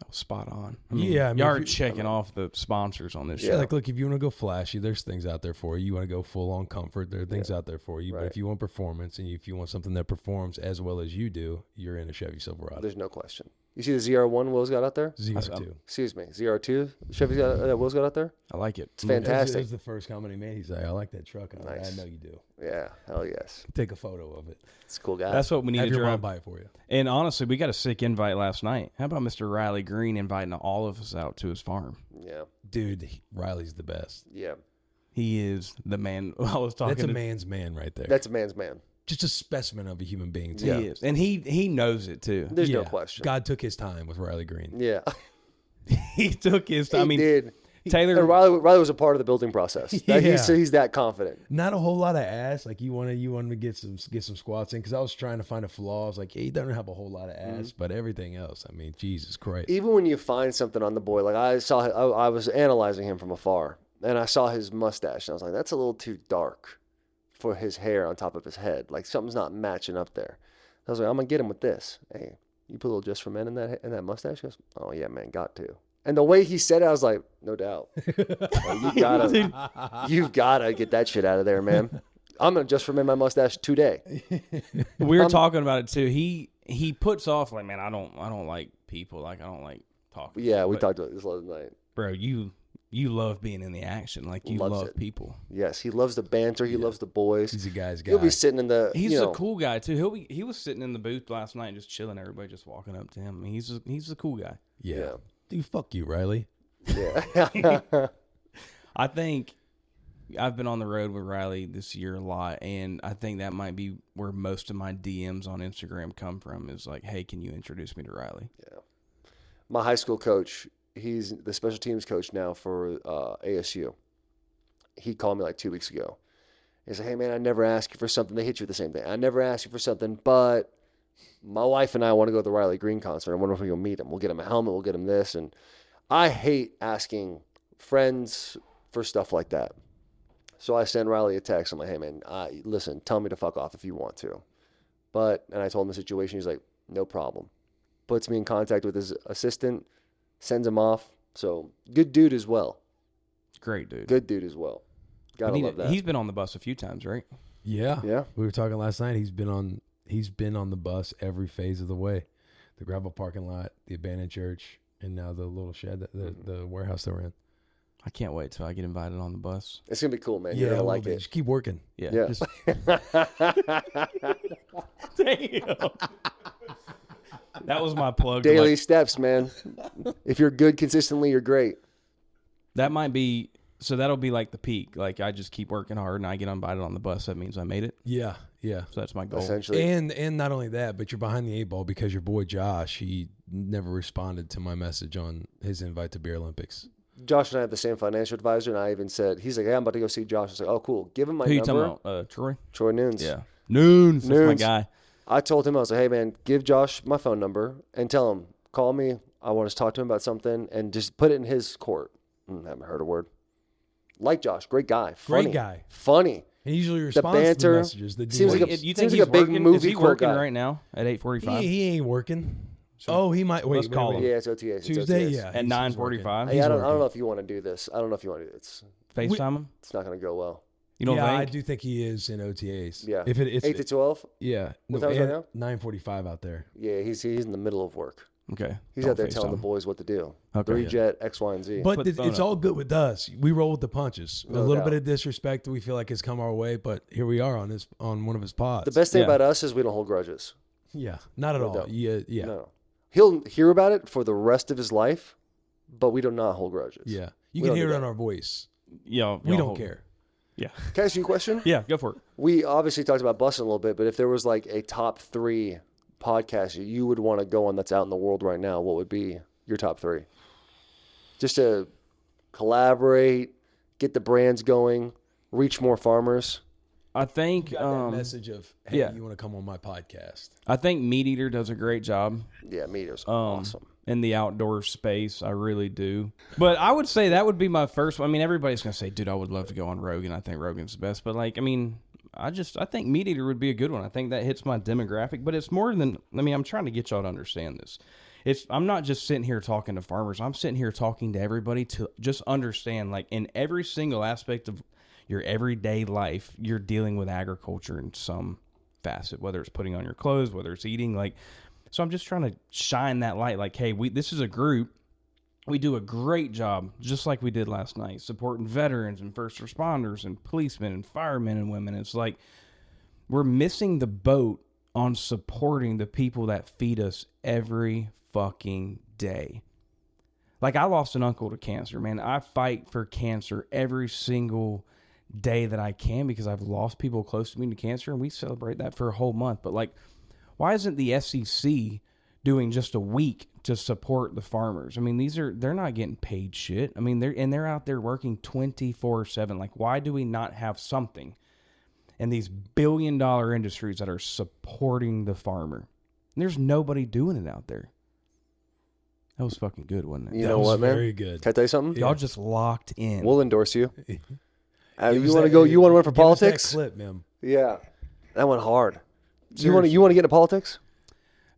Oh, spot on. Yeah, I mean, y'all are if you- checking off the sponsors on this Yeah, show. like, look, if you want to go flashy, there's things out there for you. You want to go full on comfort, there are things out there for you. Right. But if you want performance and if you want something that performs as well as you do, you're in a Chevy Silverado. There's no question. You see the ZR1 Will's got out there? ZR2. Excuse me, ZR2 Chevy's got Will's got out there? I like it. It's fantastic. That was the first comment he made. He's like, I like that truck. And I'm like, Nice. I know you do. Yeah, hell yes. Take a photo of it. It's a cool guy. That's what we need Have to your mom drive. buy it for you. And honestly, we got a sick invite last night. How about Mr. Riley Green inviting all of us out to his farm? Yeah, Dude, Riley's the best. yeah. He is the man. I was talking That's a to man's man right there. That's a man's man. just a specimen of a human being. Too. Yeah. He is. And he knows it too. There's no Yeah. question. God took his time with Riley Green. Yeah, He took his time. I mean, did. Taylor. And Riley was a part of the building process. Yeah. He's that confident. Not a whole lot of ass. Like you want to get some squats in because I was trying to find a flaw. I was like, yeah, he doesn't have a whole lot of ass, but everything else. I mean, Jesus Christ. Even when you find something on the boy, like I was analyzing him from afar, and I saw his mustache, and I was like, that's a little too dark for his hair on top of his head. Like something's not matching up there. I was like, I'm gonna get him with this. Hey, you put a little Just for Men in that mustache? He goes, oh yeah, man, got to. And the way he said it, I was like, no doubt. Like, you've gotta get that shit out of there, man. I'm gonna Just for Men my mustache today. We were talking about it too. He puts off like, man, I don't like people. Like I don't like talking. Yeah, we But, talked about this last night. bro, you you love being in the action. Like you Loves love it. people. Yes, he loves the banter. He loves the boys. He's a guy's guy. He'll be sitting in the. He's you a know, cool guy too. He was sitting in the booth last night just chilling. Everybody just walking up to him. I mean, he's a cool guy. Yeah. Dude, fuck you, Riley. Yeah. I think I've been on the road with Riley this year a lot, and I think that might be where most of my DMs on Instagram come from. Is like, hey, can you introduce me to Riley? Yeah. My high school coach, he's the special teams coach now for ASU. He called me like 2 weeks ago. He said, hey, man, I never ask you for something. They hit you with the same thing. I never ask you for something, but my wife and I want to go to the Riley Green concert. I wonder if we'll meet him. We'll get him a helmet. We'll get him this. And I hate asking for stuff like that. So I send Riley a text. I'm like, hey, man, listen, tell me to fuck off if you want to. And I told him the situation. He's like, no problem. Puts me in contact with his assistant, sends him off. So good dude as well. Great dude. Good dude as well. Gotta love that. He's been on the bus a few times, right? Yeah. Yeah. We were talking last night. He's been on the bus every phase of the way. The gravel parking lot, the abandoned church, and now the little shed, the warehouse that we're in. I can't wait till I get invited on the bus. It's gonna be cool, man. Yeah, You're gonna a little like bit. it. Just keep working. Yeah. Yeah. Just, damn. That was my plug. to, Daily like, steps, man. If you're good consistently, you're great. that might be. So that'll be like the peak. Like I just keep working hard and I get invited on the bus. That means I made it. Yeah. So that's my goal. Essentially. And not only that, but you're behind the 8 ball because your boy Josh, he never responded to my message on his invite to Beer Olympics. Josh and I have the same financial advisor, and I even said, he's like, hey, I'm about to go see Josh. I was like, oh, cool. Give him my Who you number. talking about? Troy? Troy Nunes. Yeah. Nunes. That's my Nunes. guy. I told him, I was like, hey, man, give Josh my phone number and tell him, call me. I want to talk to him about something, and just put it in his court. Haven't heard a word. Like Josh. Great guy. Funny. Great guy. Funny. He usually responds to banter the messages. The seems dude- like a- You seems think like he's a big working? movie Is he quote working guy. right now at 8:45? he ain't working. Oh, he might. Wait, Let's call him. Yeah, it's OTAs. It's Tuesday, OTAs. yeah. At he's 9:45? Hey, I don't working. know if you want to do this. I don't know if you want to do this. FaceTime him? It's not going to go well. You don't yeah, I think? do think he is in OTAs. Yeah. If it's 8 to 12? yeah, What time is it now? 9:45 out there. Yeah, he's in the middle of work. Okay. He's Don't out there telling the FaceTime. boys what to do. Okay. 3-jet, X, Y, and Z. But Put the phone it's up. all good with us. We roll with the punches. No a little doubt. bit of disrespect we feel like has come our way, but here we are on one of his pods. The best thing Yeah. about us is we don't hold grudges. Yeah, not at No all. doubt. Yeah. No. He'll hear about it for the rest of his life, but we do not hold grudges. Yeah. You We can don't hear do it on that. our voice. Yeah. We don't care. Yeah. Can I ask you a question? Yeah, go for it. We obviously talked about Bussin' a little bit, but if there was like a top 3 podcast you would want to go on that's out in the world right now, what would be your top 3? Just to collaborate, get the brands going, reach more farmers. I think Got that message of, hey, yeah. you want to come on my podcast? I think Meat Eater does a great job Yeah, Meteor's awesome. in the outdoor space. I really do. But I would say that would be my first one. I mean, everybody's going to say, dude, I would love to go on Rogan. I think Rogan's the best. But, like, I mean, I think Meat Eater would be a good one. I think that hits my demographic. But it's more than, I mean, I'm trying to get y'all to understand this. I'm not just sitting here talking to farmers. I'm sitting here talking to everybody to just understand, like, in every single aspect of your everyday life, you're dealing with agriculture in some facet, whether it's putting on your clothes, whether it's eating. Like, so I'm just trying to shine that light. Like, hey, this is a group. We do a great job, just like we did last night, supporting veterans and first responders and policemen and firemen and women. It's like we're missing the boat on supporting the people that feed us every fucking day. Like, I lost an uncle to cancer, man. I fight for cancer every single day that I can because I've lost people close to me to cancer, and we celebrate that for a whole month. But, like, why isn't the SEC doing just a week to support the farmers? I mean, they're not getting paid shit. I mean, they're out there working 24/7. Like, why do we not have something in these billion-dollar industries that are supporting the farmer? And there's nobody doing it out there. That was fucking good, wasn't it? You That know was what, man? very good. Can I tell you something? Y'all just locked in. We'll endorse you. It You was want to that- go? You want to run for give us that politics? clip, man. Yeah, that went hard. You want to get into politics?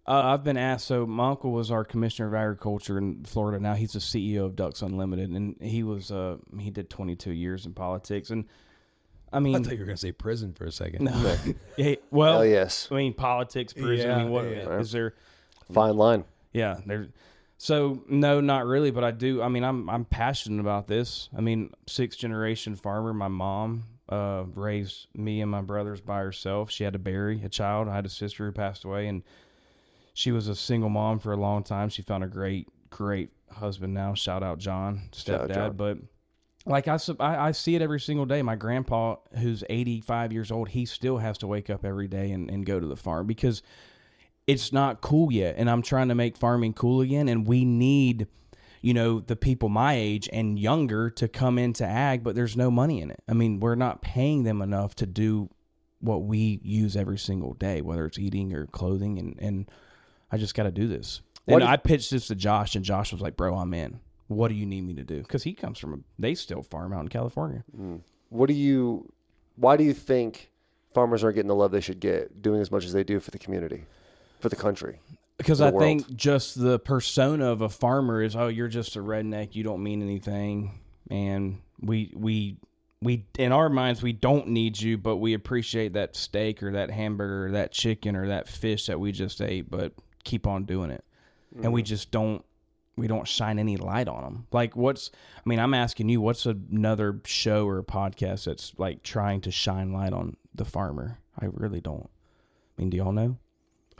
I've been asked. So my uncle was our commissioner of agriculture in Florida. Now he's the CEO of Ducks Unlimited, and he did 22 years in politics. And I mean, I thought you were going to say prison for a second. no. Hey, well, Hell yes. I mean, politics, prison. I mean, what Yeah. is there? Fine line. Yeah, there's. So no, not really, but I do. I mean, I'm passionate about this. I mean, 6th generation farmer. My mom raised me and my brothers by herself. She had to bury a child. I had a sister who passed away, and she was a single mom for a long time. She found a great husband now. Shout out John, stepdad. John. But like I see it every single day. My grandpa, who's 85 years old, he still has to wake up every day and go to the farm because it's not cool yet. And I'm trying to make farming cool again. And we need, the people my age and younger to come into ag, but there's no money in it. I mean, we're not paying them enough to do what we use every single day, whether it's eating or clothing. And I just got to do this. And I pitched this to Josh, and Josh was like, bro, I'm in. What do you need me to do? Because he comes from they still farm out in California. Why do you think farmers aren't getting the love they should get, doing as much as they do for the community, for the country? Because I think just the persona of a farmer is, oh, you're just a redneck, you don't mean anything, and we in our minds we don't need you, but we appreciate that steak or that hamburger or that chicken or that fish that we just ate, but keep on doing it, and we just don't shine any light on them. Like I'm asking you, what's another show or a podcast that's like trying to shine light on the farmer? I really don't. I mean, do y'all know?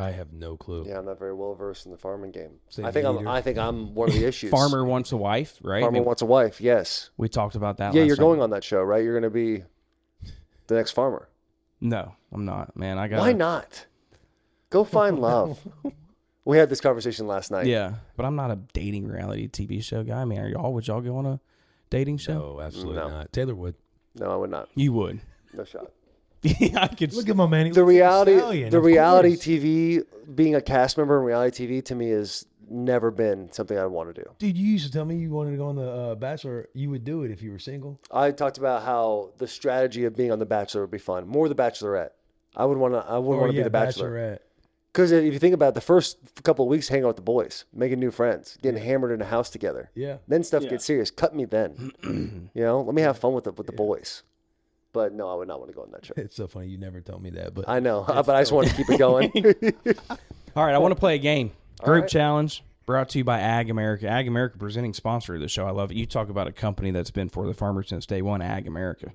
I have no clue. Yeah, I'm not very well versed in the farming game. Same I think I'm one of the issues. Farmer wants a wife, right? Farmer wants a wife. Yes. We talked about that. Yeah, last you're time. going on that show, right? You're going to be the next farmer. No, I'm not, man. Why not? Go find love. We had this conversation last night. Yeah, but I'm not a dating reality TV show guy. I mean, would y'all go on a dating show? No, absolutely No. not. Taylor would. No, I would not. You would. No shot. Yeah, I could. Look at my man. He The looks like a reality stallion, of reality course. TV, being a cast member in reality TV, to me has never been something I want to do. Dude, you used to tell me you wanted to go on the Bachelor. You would do it if you were single. I talked about how the strategy of being on The Bachelor would be fun. More The Bachelorette. I would want to be The Bachelor. Bachelorette. Because if you think about it, the first couple of weeks, hang out with the boys, making new friends, getting hammered in a house together. Yeah. Then stuff gets serious. Cut me then. Let me have fun with the boys. But no, I would not want to go on that show. It's so funny. You never told me that, but I know, but I just want to keep it going. All right, I want to play a game. Group right. challenge brought to you by AgAmerica. AgAmerica, presenting sponsor of the show. I love it. You talk about a company that's been for the farmer since day one, AgAmerica.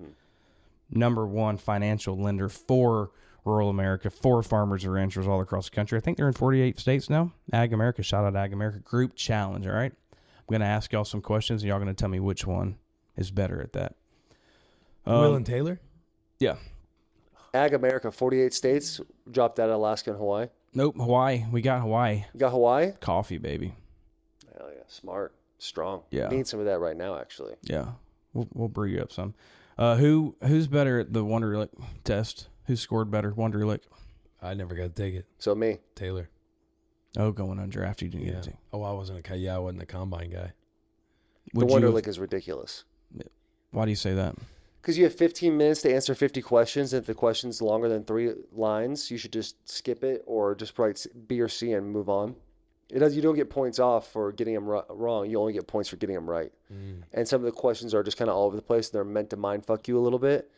Number one financial lender for rural America, for farmers and ranchers all across the country. I think they're in 48 states now. AgAmerica, shout out AgAmerica. Group challenge, all right? I'm going to ask y'all some questions, and y'all going to tell me which one is better at that. Will and Taylor? Yeah. AgAmerica, 48 states, dropped out of Alaska and Hawaii. Nope, Hawaii. We got Hawaii. You got Hawaii? Coffee, baby. Hell yeah, smart, strong. Yeah. Need some of that right now, actually. Yeah. We'll brew you up some. Who's better at the Wonderlic test? Who scored better? Wonderlic. I never got to take it. So me. Taylor. Oh, going undrafted, you didn't get to. Oh, I wasn't I wasn't a combine guy. Would The you Wonderlic have- is ridiculous. Why do you say that? Because you have 15 minutes to answer 50 questions. And if the question's longer than 3 lines, you should just skip it or just write B or C and move on. You don't get points off for getting them wrong. You only get points for getting them right. And some of the questions are just kind of all over the place. They're meant to mind fuck you a little bit.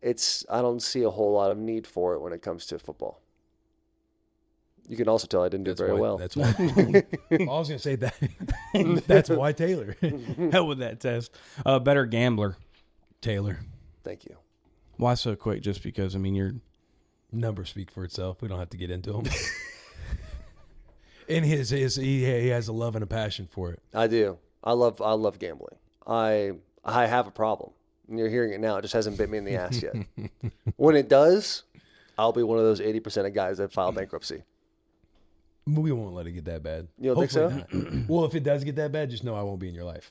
I don't see a whole lot of need for it when it comes to football. You can also tell I didn't do very well. That's why. I was going to say that. That's why Taylor. Hell with that test. Better gambler. Taylor. Thank you. Why so quick? Just because, your Numbers speak for itself. We don't have to get into them. And he has a love and a passion for it. I do. I love gambling. I have a problem. And you're hearing it now. It just hasn't bit me in the ass yet. When it does, I'll be one of those 80% of guys that file bankruptcy. We won't let it get that bad. You don't think so? Not. Well, if it does get that bad, just know I won't be in your life.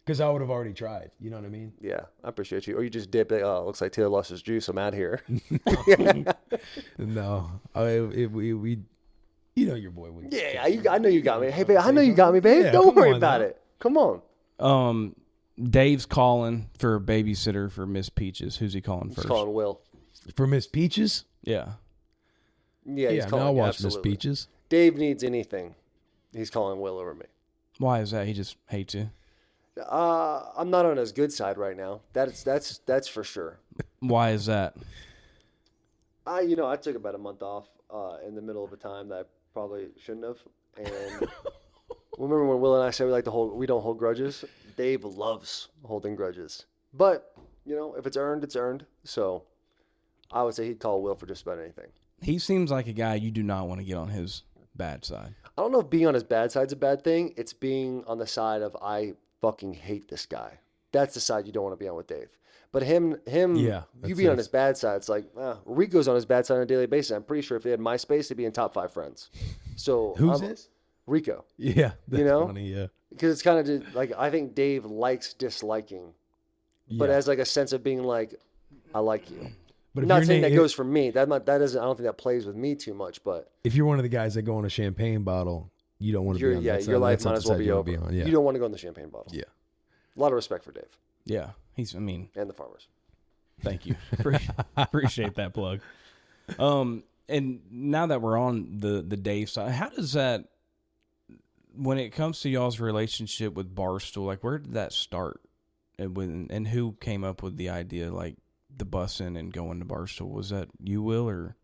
Because I would have already tried. You know what I mean? Yeah, I appreciate you. Or you just dip it. Oh, looks like Taylor lost his juice. I'm out here. No. You know your boy would. Yeah, I know you got me. Hey, babe, I know you got me, babe. Yeah, Don't come worry on about now. it. Come on. Dave's calling for a babysitter for Miss Peaches. Who's he calling He's first? calling Will. For Miss Peaches? Yeah. Yeah, he's Yeah, calling. I'll watch absolutely. Miss Peaches. Dave needs anything. He's calling Will over me. Why is that? He just hates you. I'm not on his good side right now. That's for sure. Why is that? I took about a month off in the middle of a time that I probably shouldn't have. And Remember when Will and I said we don't hold grudges? Dave loves holding grudges. But, if it's earned, it's earned. So I would say he'd call Will for just about anything. He seems like a guy you do not want to get on his bad side. I don't know if being on his bad side's a bad thing. It's being on the side of I fucking hate this guy. That's the side you don't want to be on with Dave. But him, you be on his bad side. It's like Rico's on his bad side on a daily basis. I'm pretty sure if he had MySpace, he'd be in top 5 friends. So who's this? Rico. Yeah, that's funny. Yeah, because it's kind of just like I think Dave likes disliking, but as like a sense of being like, I like you. But not saying that goes for me. That doesn't. I don't think that plays with me too much. But if you're one of the guys that go on a champagne bottle, you don't want to be on that side. Your life might as well be over. Yeah. You don't want to go on the champagne bottle. Yeah. A lot of respect for Dave. Yeah, and the farmers. Thank you. Appreciate that plug. And now that we're on the Dave side, how does that, when it comes to y'all's relationship with Barstool, like where did that start, and who came up with the idea, like the Bussin and going to Barstool? Was that you, Will, or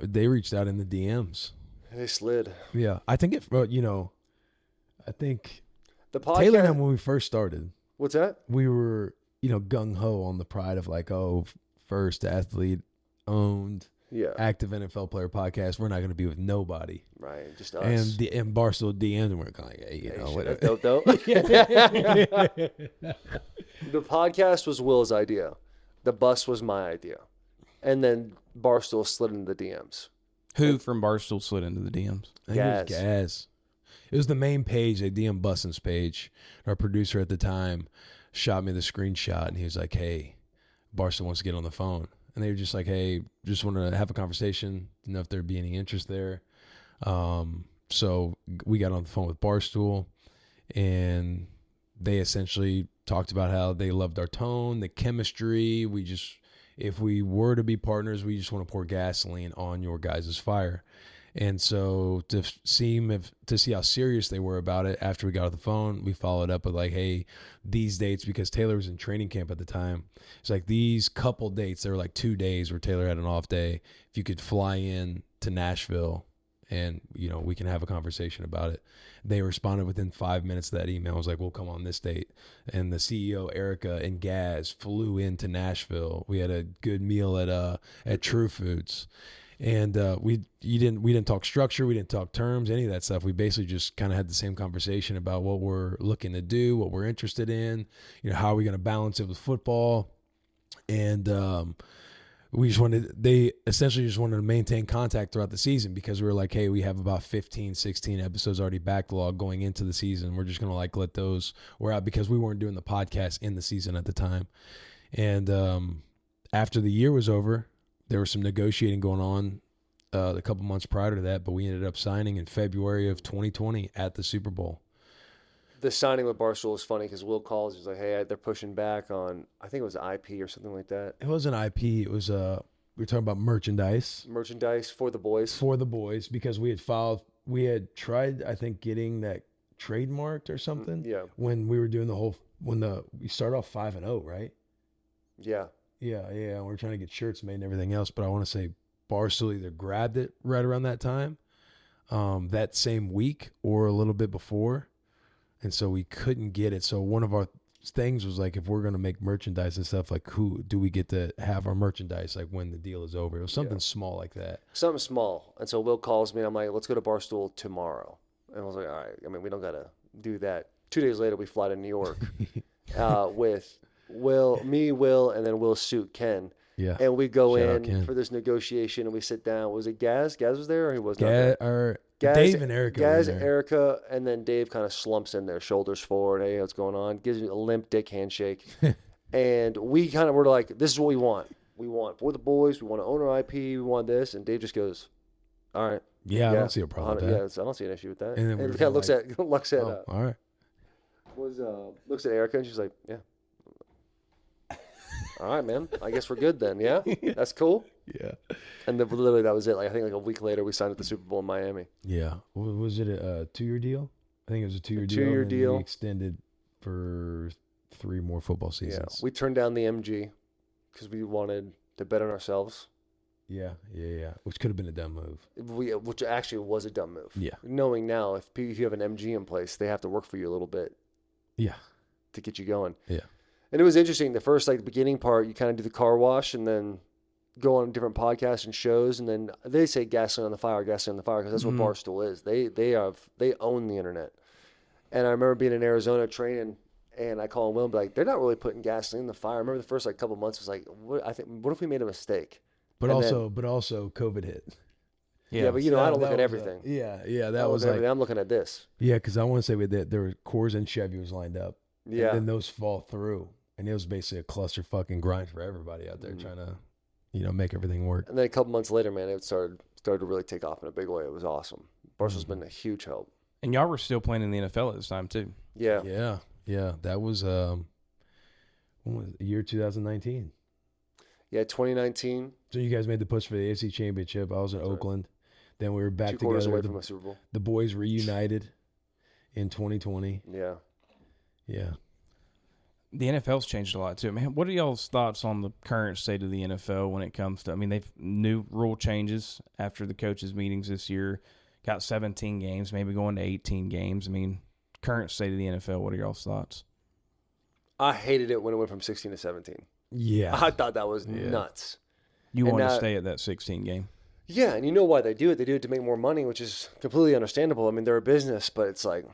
they reached out in the DMs? They slid. Yeah, I think I think the podcast, Taylor and I, when we first started. What's that? We were, gung ho on the pride of like, first athlete owned, active NFL player podcast. We're not going to be with nobody, right? Just us. And Barstool DMs, and we're kind of like, hey, whatever. That's dope. The podcast was Will's idea. The bus was my idea, and then Barstool slid into the DMs. Who from Barstool slid into the DMs? I think it was Gaz. It was the main page, the DM Bussin's page. Our producer at the time shot me the screenshot, and he was like, hey, Barstool wants to get on the phone. And they were just like, hey, just want to have a conversation. Didn't know if there'd be any interest there. So we got on the phone with Barstool, and they essentially talked about how they loved our tone, the chemistry. If we were to be partners, we just want to pour gasoline on your guys' fire. And so to see how serious they were about it, after we got off the phone, we followed up with like, hey, these dates, because Taylor was in training camp at the time. It's like these couple dates, there were like 2 days where Taylor had an off day. If you could fly in to Nashville and, we can have a conversation about it. They responded within 5 minutes of that email. I was like, we'll come on this date. And the CEO, Erica, and Gaz flew into Nashville. We had a good meal at True Foods. And we didn't talk structure, we didn't talk terms, any of that stuff. We basically just kind of had the same conversation about what we're looking to do, what we're interested in, how are we going to balance it with football. And they essentially just wanted to maintain contact throughout the season, because we were like, hey, we have about 15, 16 episodes already backlogged going into the season. We're just going to let those wear out, because we weren't doing the podcast in the season at the time. And after the year was over, there was some negotiating going on a couple months prior to that, but we ended up signing in February of 2020 at the Super Bowl. The signing with Barstool is funny because Will calls. He's like, hey, they're pushing back on, I think it was IP or something like that. It wasn't IP. It was, we were talking about merchandise. Merchandise for the boys. For the boys, because we had tried, I think, getting that trademarked or something. Yeah. When we were doing we started off 5-0, right? Yeah. Yeah. We're trying to get shirts made and everything else, but I want to say Barstool either grabbed it right around that time, that same week, or a little bit before, and so we couldn't get it. So one of our things was like, if we're going to make merchandise and stuff, like who do we get to have our merchandise like when the deal is over? It was something small like that. Something small. And so Will calls me, and I'm like, let's go to Barstool tomorrow. And I was like, all right. I mean, we don't got to do that. 2 days later, we fly to New York with Will, and then Will's suit, Ken. Yeah. And we go in for this negotiation, and we sit down. Was it Gaz? Gaz was there, or he was not there? Dave and Erica. Gaz, Erica, and then Dave kind of slumps in there, shoulders forward. Hey, what's going on? Gives me a limp dick handshake. And we kind of were like, this is what we want. We want for the boys. We want to own our IP. We want this. And Dave just goes, all right. Yeah, I don't see a problem with that. Yeah, I don't see an issue with that. And then kind of looks at all right. Looks at Erica, and she's like, yeah. All right, man. I guess we're good then. Yeah, that's cool. Yeah. And then literally that was it. Like I think like a week later, we signed at the Super Bowl in Miami. Yeah. Was it a 2-year deal? I think it was a 2-year deal. 2-year deal. We extended for 3 more football seasons. Yeah. We turned down the MG because we wanted to bet on ourselves. Yeah. Which could have been a dumb move. Which actually was a dumb move. Yeah. Knowing now, if you have an MG in place, they have to work for you a little bit. Yeah. To get you going. Yeah. And it was interesting. The first, like, the beginning part, you kind of do the car wash and then go on different podcasts and shows. And then they say gasoline on the fire, because that's what Barstool is. They own the internet. And I remember being in Arizona training, and I call Will and be like, they're not really putting gasoline in the fire. I remember the first like couple months was like, what if we made a mistake? But And also COVID hit. Yeah, but I don't look at everything. That was like, I'm looking at this. yeah, because I want to say there were Coors and Chevy was lined up. Yeah. And then those fall through. And it was basically a cluster fucking grind for everybody out there trying to, make everything work. And then a couple months later, man, it started to really take off in a big way. It was awesome. Barstool's been a huge help. And y'all were still playing in the NFL at this time too. Yeah. Yeah. That was when was it? Year 2019. Yeah, 2019. So you guys made the push for the AFC Championship. I was in Oakland. Then we were back 2 quarters together. away from a Super Bowl. The boys reunited in 2020. Yeah. Yeah. The NFL's changed a lot too. Man, what are y'all's thoughts on the current state of the NFL when it comes to? I mean, they've new rule changes after the coaches' meetings this year. Got 17 games, maybe going to 18 games. I mean, current state of the NFL. What are y'all's thoughts? I hated it when it went from 16 to 17. Yeah. I thought that was nuts. You And want to now- stay at that 16 game? Yeah, and you know why they do it. They do it to make more money, which is completely understandable. I mean, they're a business, but it's like,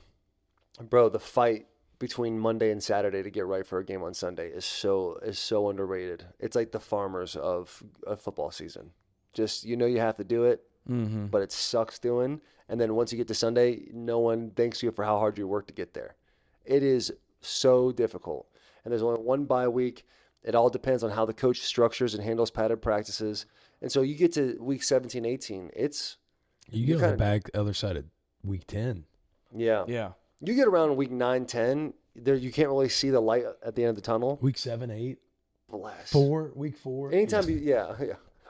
bro, the fight between Monday and Saturday to get right for a game on Sunday is so underrated. It's like the farmers of football season. Just, you have to do it, but it sucks doing. And then once you get to Sunday, no one thanks you for how hard you work to get there. It is so difficult. And there's only one bye week. It all depends on how the coach structures and handles padded practices. And so you get to week 17, 18. You get on the back other side of week 10. Yeah. Yeah. You get around week 9, 10, there you can't really see the light at the end of the tunnel. Week 7, 8. Bless. Week 4. Anytime yeah.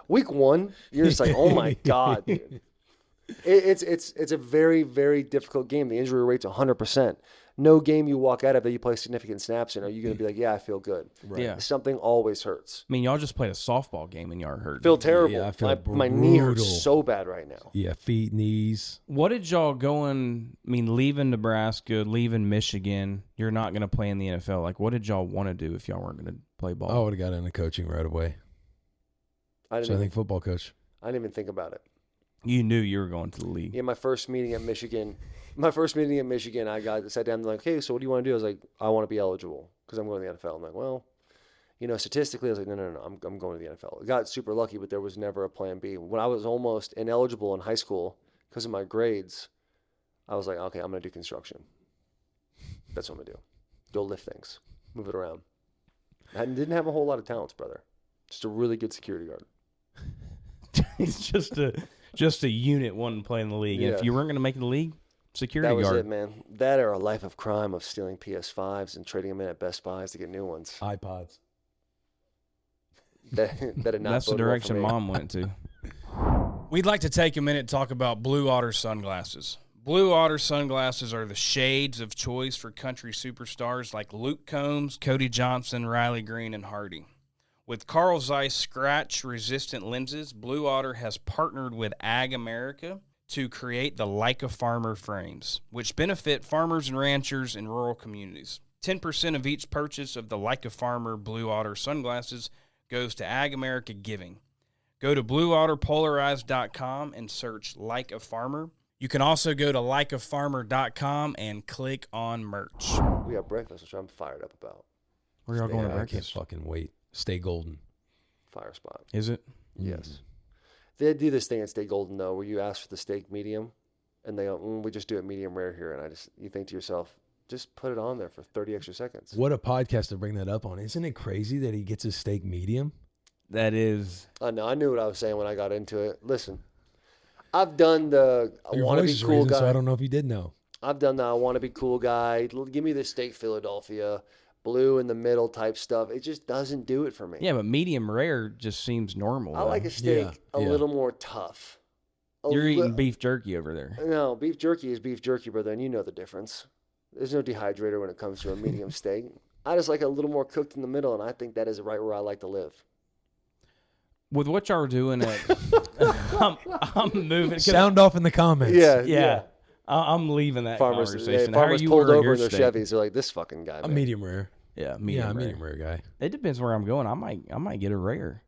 Week 1, you're just like, oh my God, dude. It's a very, very difficult game. The injury rate's 100%. No game you walk out of that you play significant snaps in, are you going to be like, yeah, I feel good. Right. Yeah. Something always hurts. I mean, y'all just played a softball game and y'all are hurt. Feel terrible. Yeah, I feel my knee brutal. hurts so bad right now. Yeah, feet, knees. What did y'all leaving Nebraska, leaving Michigan, you're not going to play in the NFL. Like, what did y'all want to do if y'all weren't going to play ball? I would have got into coaching right away. I think football coach. I didn't even think about it. You knew you were going to the league. Yeah, my first meeting at Michigan, I sat down and like, hey, so what do you want to do? I was like, I want to be eligible because I'm going to the NFL. I'm like, well, statistically, I was like, no, I'm going to the NFL. I got super lucky, but there was never a plan B. When I was almost ineligible in high school because of my grades, I was like, okay, I'm going to do construction. That's what I'm going to do. Go lift things, move it around. I didn't have a whole lot of talents, brother. Just a really good security guard. It's just a unit wanting to play in the league. Yeah. And if you weren't going to make the league, security That was guard. it, man. That or a life of crime of stealing PS5s and trading them in at Best Buys to get new ones. iPods. That did not That's the bode well for direction me. Mom went to. We'd like to take a minute to talk about Blue Otter sunglasses. Blue Otter sunglasses are the shades of choice for country superstars like Luke Combs, Cody Johnson, Riley Green, and Hardy. With Carl Zeiss scratch-resistant lenses, Blue Otter has partnered with AgAmerica to create the Like a Farmer frames, which benefit farmers and ranchers in rural communities. 10% of each purchase of the Like a Farmer Blue Otter sunglasses goes to AgAmerica Giving. Go to blueotterpolarized.com and search Like a Farmer. You can also go to likeafarmer.com and click on merch. We got breakfast, which I'm fired up about. Where y'all going to I can't breakfast? fucking wait. Stay golden. Fire spot. Is it? Yes. They do this thing at Stay Golden, though, where you ask for the steak medium, and they go, we just do it medium rare here. And you think to yourself, just put it on there for 30 extra seconds. What a podcast to bring that up on. Isn't it crazy that he gets his steak medium? That is. I know. I knew what I was saying when I got into it. Listen, I've done the I Your want to voice be is cool raising, guy. so I don't know if you did know. I've done the I want to be cool guy. Give me the steak Philadelphia, blue in the middle type stuff. It just doesn't do it for me. Yeah, but medium rare just seems normal. I though. like a steak a yeah. little more tough. You're eating beef jerky over there. No, beef jerky is beef jerky, brother, and you know the difference. There's no dehydrator when it comes to a medium steak. I just like a little more cooked in the middle, and I think that is right where I like to live. with what y'all are doing I'm moving. Sound off in the comments. Yeah. I'm leaving that conversation. How are Farmers you pulled ordering over your in their steak? Chevys. They're like, this fucking guy, A man. medium rare. Yeah, Medium rare guy. It depends where I'm going. I might get a rare.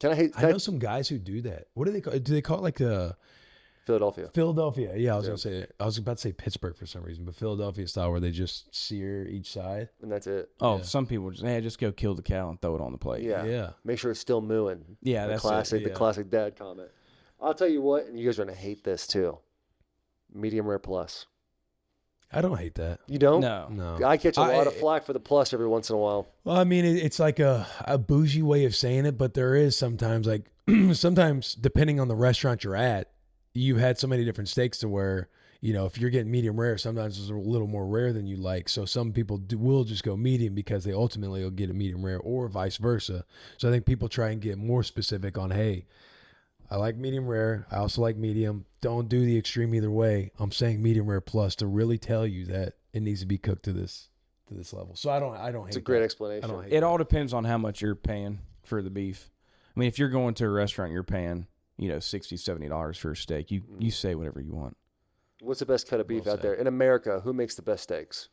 I know some guys who do that. What do they call it? Do they call it like Philadelphia. Philadelphia? Yeah, I was gonna say. I was about to say Pittsburgh for some reason, but Philadelphia style where they just sear each side. And that's it. Oh, some people just go kill the cow and throw it on the plate. Yeah. Make sure it's still mooing. Yeah, the that's classic. it. The classic dad comment. I'll tell you what, and you guys are gonna hate this too. Medium rare plus. I don't hate that. You don't? No. I catch a lot of flack for the plus every once in a while. Well, I mean, it's like a bougie way of saying it, but there is sometimes sometimes depending on the restaurant you're at, you've had so many different steaks to where, if you're getting medium rare, sometimes it's a little more rare than you like. So some people will just go medium because they ultimately will get a medium rare or vice versa. So I think people try and get more specific on, hey, I like medium rare. I also like medium. Don't do the extreme either way. I'm saying medium rare plus to really tell you that it needs to be cooked to this level. So I don't hate It's a great that. explanation. I don't hate It that. all depends on how much you're paying for the beef. I mean, if you're going to a restaurant, you're paying, $60, $70 for a steak. You say whatever you want. What's the best cut of beef Well out there? In America, who makes the best steaks?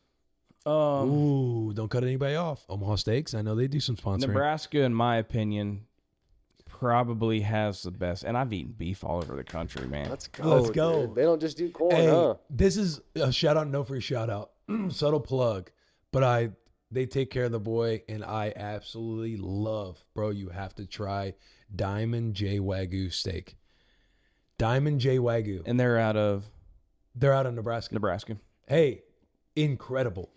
Ooh, don't cut anybody off. Omaha Steaks. I know they do some sponsoring. Nebraska, in my opinion, probably has the best. And I've eaten beef all over the country, man. Let's go. Let's go. Dude. They don't just do corn, Hey, huh? this is a shout out, no free shout out, subtle plug, but they take care of the boy, and I absolutely love, bro. You have to try Diamond J Wagyu steak. Diamond J Wagyu. And they're out of Nebraska. Hey, incredible.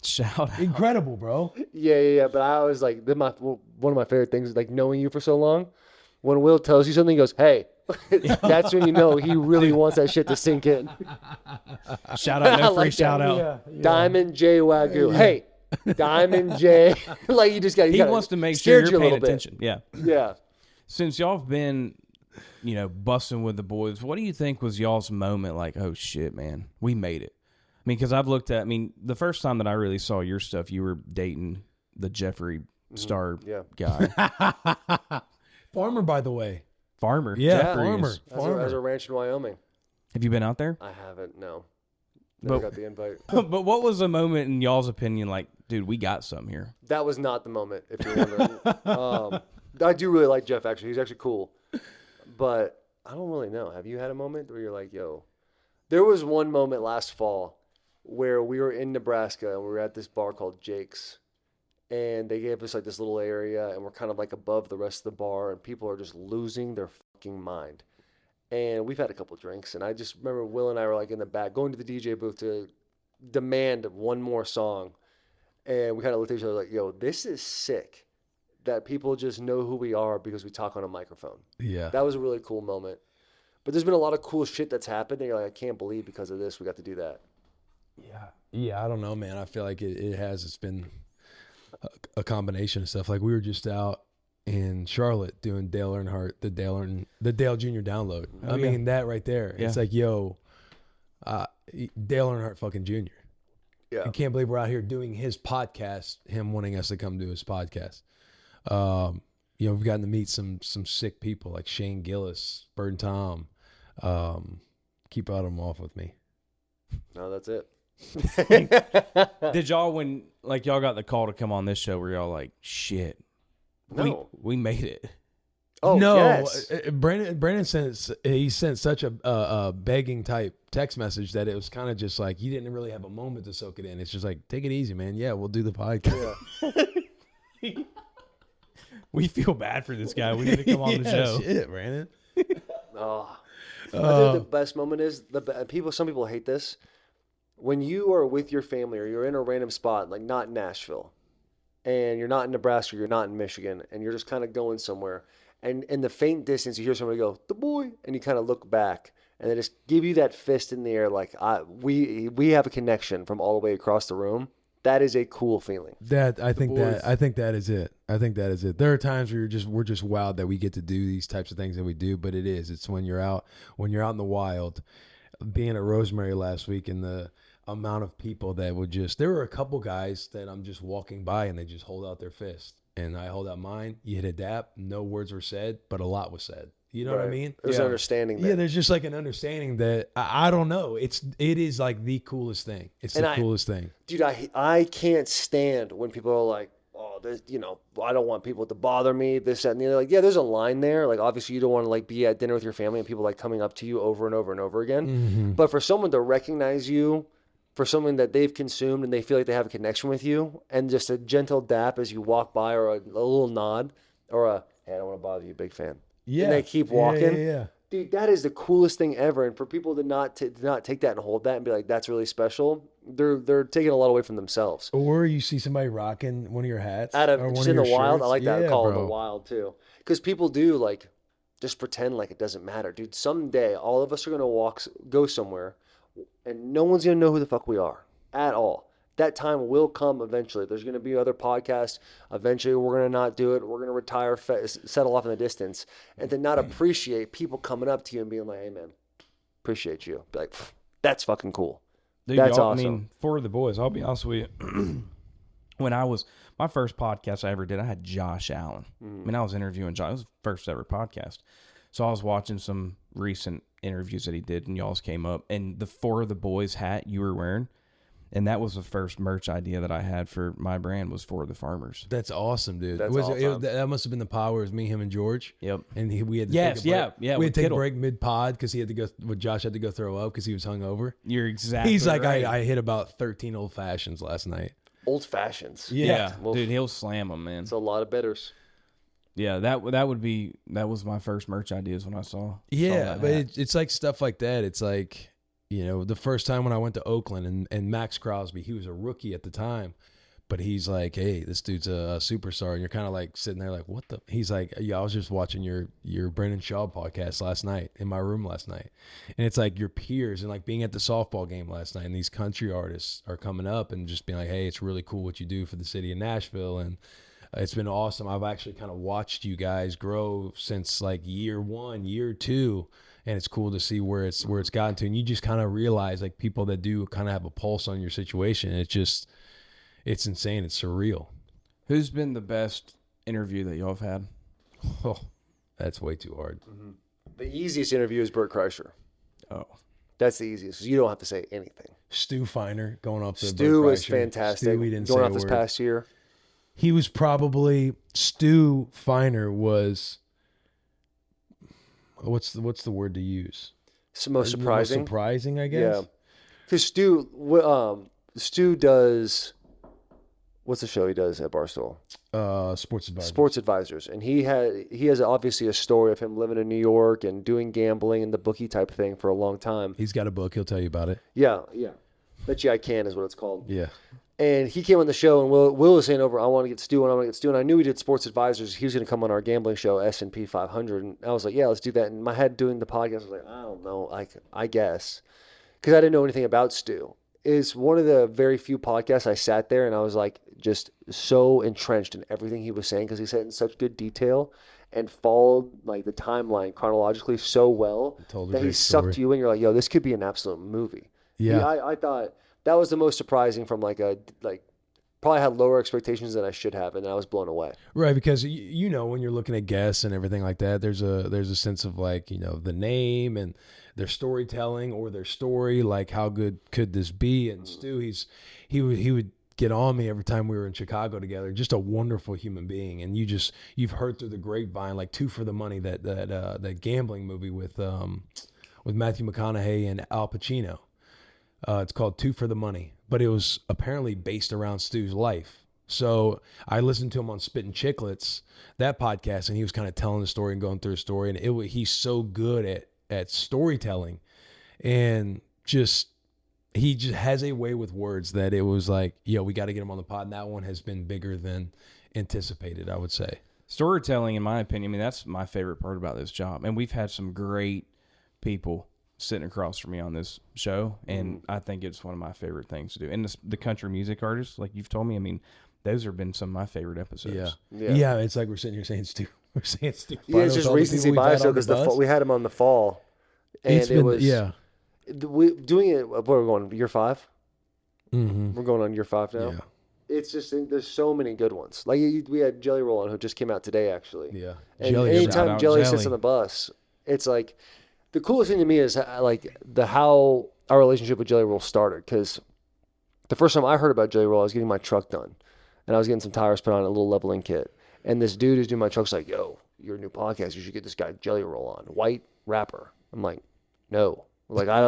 Shout out. Incredible, bro. Yeah. But I always like one of my favorite things is like knowing you for so long. When Will tells you something, he goes, "Hey," that's when you know he really wants that shit to sink in. Shout out, no free like shout that. out. Yeah. Diamond J Wagyu. Hey, Diamond J. Like you just got. He wants to make sure you're paying attention. Yeah. Yeah. Since y'all have been, bussing with the boys, what do you think was y'all's moment like, oh shit, man, we made it? I mean, because I've looked at, the first time that I really saw your stuff, you were dating the Jeffree Star guy. Farmer, by the way. Farmer. Yeah, Jeffrey farmer. As a ranch in Wyoming. Have you been out there? I haven't. No. Never got the invite. But what was the moment in y'all's opinion like, dude, we got something here? That was not the moment, if you're wondering. I do really like Jeff, actually. He's actually cool. But I don't really know. Have you had a moment where you're like, yo? There was one moment last fall where we were in Nebraska and we were at this bar called Jake's. And they gave us like this little area and we're kind of like above the rest of the bar and people are just losing their fucking mind. And we've had a couple drinks and I just remember Will and I were like in the back going to the DJ booth to demand one more song. And we kind of looked at each other like, yo, this is sick that people just know who we are because we talk on a microphone. Yeah. That was a really cool moment. But there's been a lot of cool shit that's happened. And you're like, I can't believe because of this we got to do that. Yeah, I don't know, man. I feel like it has. It's been a combination of stuff. Like we were just out in Charlotte doing Dale Earnhardt, the Dale Jr. download. I mean, that right there. Yeah. It's like, yo, Dale Earnhardt fucking Jr. Yeah. I can't believe we're out here doing his podcast, him wanting us to come do his podcast. We've gotten to meet some sick people like Shane Gillis, Bird and Tom. Keep out of them off with me. No, that's it. Did y'all, when like y'all got the call to come on this show, were y'all like, shit, No. we made it? Oh, no, yes. Brandon sent such a begging type text message that it was kind of just like, you didn't really have a moment to soak it in. It's just like, take it easy, man. Yeah, we'll do the podcast. Yeah. We feel bad for this guy. We need to come on the show. Shit, Brandon. Oh. I think the best moment is some people hate this. When you are with your family or you're in a random spot, like not Nashville, and you're not in Nebraska, you're not in Michigan, and you're just kind of going somewhere, and in the faint distance you hear somebody go, "The boy," and you kind of look back, and they just give you that fist in the air, like we have a connection from all the way across the room. That is a cool feeling. I think that is it. I think that is it. There are times where we're just wowed that we get to do these types of things that we do, but it's when you're out in the wild. Being at Rosemary last week and the amount of people that would there were a couple guys that I'm just walking by and they just hold out their fist and I hold out mine. You hit a dap. No words were said, but a lot was said. You know what I mean? There's an understanding there. Yeah, there's just like an understanding that I don't know. It is like the coolest thing. It's the coolest thing. Dude, I can't stand when people are like, oh, there's, I don't want people to bother me, this, that, and the other. Like, yeah, there's a line there. Like, obviously, you don't want to like be at dinner with your family and people like coming up to you over and over and over again. Mm-hmm. But for someone to recognize you for something that they've consumed and they feel like they have a connection with you, and just a gentle dap as you walk by, or a little nod, or a, hey, I don't want to bother you, big fan. Yeah. And they keep walking. Yeah. Dude, that is the coolest thing ever. And for people to not take that and hold that and be like, that's really special, they're taking a lot away from themselves. Or you see somebody rocking one of your hats. Just in the wild. Shirts. I like that call in bro. the wild too. Because people do like just pretend like it doesn't matter. Dude, someday all of us are going to go somewhere and no one's going to know who the fuck we are at all. That time will come eventually. There's going to be other podcasts. Eventually, we're going to not do it. We're going to retire, settle off in the distance, and to not appreciate people coming up to you and being like, hey, man, appreciate you. Be like, that's fucking cool. Dude, that's awesome. I mean, for the boys, I'll be honest with you. When my first podcast I ever did, I had Josh Allen. I mean, I was interviewing Josh. It was the first ever podcast. So I was watching some recent interviews that he did, and y'all's came up, and the For the Boys hat you were wearing, and that was the first merch idea that I had for my brand, was For the Farmers. That's awesome, dude. That's awesome. That must have been the power. It was me, him, and George. Yep. And we had to Yes, take a break. yeah. We had to take a Kittle. break mid-pod because Josh had to go throw up because he was hungover. You're exactly He's like, right. I hit about 13 old fashions last night. Old fashions. Yeah, Well, dude, he'll slam them, man. it's a lot of bitters. Yeah, that was my first merch ideas when I saw. Yeah, that but hat. it's like stuff like that. It's like, the first time when I went to Oakland and Max Crosby, he was a rookie at the time, but he's like, hey, this dude's a superstar. And you're kind of like sitting there like, what the? He's like, yeah, I was just watching your Brendan Shaw podcast last night in my room last night. And it's like your peers and like being at the softball game last night, and these country artists are coming up and just being like, hey, it's really cool what you do for the city of Nashville. And it's been awesome. I've actually kind of watched you guys grow since like year 1, year 2. And it's cool to see where it's gotten to. And you just kind of realize like people that do kind of have a pulse on your situation. It's insane. It's surreal. Who's been the best interview that y'all have had? Oh, that's way too hard. The easiest interview is Bert Kreischer. Oh, That's the easiest. You don't have to say anything. Stu Feiner going up to Stu Bert is Kreischer. fantastic. Stu, he didn't Going say off a this word. past year. He was probably Stu Feiner was. What's the word to use? It's the most surprising. Most surprising, I guess. Yeah. Because Stu does, what's the show he does at Barstool? Sports advisor. Sports Advisors. And he has obviously a story of him living in New York and doing gambling and the bookie type thing for a long time. He's got a book. He'll tell you about it. Yeah. Bet you I can is what it's called. Yeah. And he came on the show, and Will was saying over, I want to get Stu, and I want to get Stu. And I knew he did Sports Advisors. He was going to come on our gambling show, S&P 500. And I was like, yeah, let's do that. And in my head doing the podcast, I was like, I don't know, I guess. Because I didn't know anything about Stu. It's one of the very few podcasts I sat there, and I was like just so entrenched in everything he was saying because he said it in such good detail and followed like the timeline chronologically so well that he sucked you in. You're like, yo, this could be an absolute movie. Yeah. I thought that was the most surprising from probably had lower expectations than I should have, and I was blown away. Right, because when you're looking at guests and everything like that, there's a sense of like, the name and their storytelling or their story, like how good could this be? And Stu, he would get on me every time we were in Chicago together. Just a wonderful human being, and you've heard through the grapevine, like Two for the Money, that gambling movie with Matthew McConaughey and Al Pacino. It's called Two for the Money, but it was apparently based around Stu's life. So I listened to him on Spittin' Chicklets, that podcast, and he was kind of telling the story and going through a story. And he's so good at storytelling, and he just has a way with words that it was like, we got to get him on the pod. And that one has been bigger than anticipated, I would say. Storytelling, in my opinion, that's my favorite part about this job. And we've had some great people sitting across from me on this show, and I think it's one of my favorite things to do. And the country music artists, like you've told me, I mean, those have been some of my favorite episodes. Yeah. It's like we're sitting here saying Stu. We're saying Stu. Yeah, it's just recency bias because we had him on the fall, and we doing it. What are we going? Year 5? Mm-hmm. We're going on year 5 now. Yeah. It's just there's so many good ones. Like we had Jelly Roll on who just came out today actually. Yeah. And Jelly Shout anytime out Jelly Jelly. sits on the bus, it's like the coolest thing to me is like how our relationship with Jelly Roll started. Because the first time I heard about Jelly Roll, I was getting my truck done, and I was getting some tires put on a little leveling kit. And this dude who's doing my truck's like, "Yo, your new podcast, you should get this guy Jelly Roll on, white rapper." I'm like, "No, like I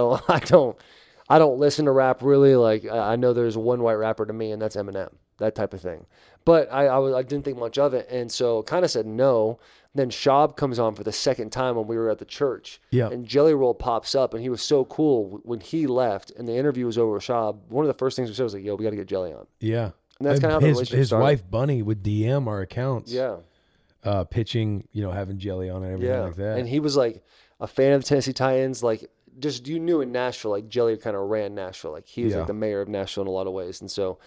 don't listen to rap really. Like I know there's one white rapper to me, and that's Eminem, that type of thing." But I didn't think much of it, and so kind of said no. Then Shab comes on for the second time when we were at the church, Yeah. and Jelly Roll pops up, and he was so cool when he left, and the interview was over with Shab. One of the first things we said was like, "Yo, we got to get Jelly on." Yeah. And that's kind of how the relationship his started. wife Bunny would DM our accounts. Yeah, Pitching, having Jelly on and everything like that. and he was like a fan of the Tennessee Titans, like. Just you knew in Nashville, like Jelly kind of ran Nashville, like he was Yeah. like the mayor of Nashville in a lot of ways, and so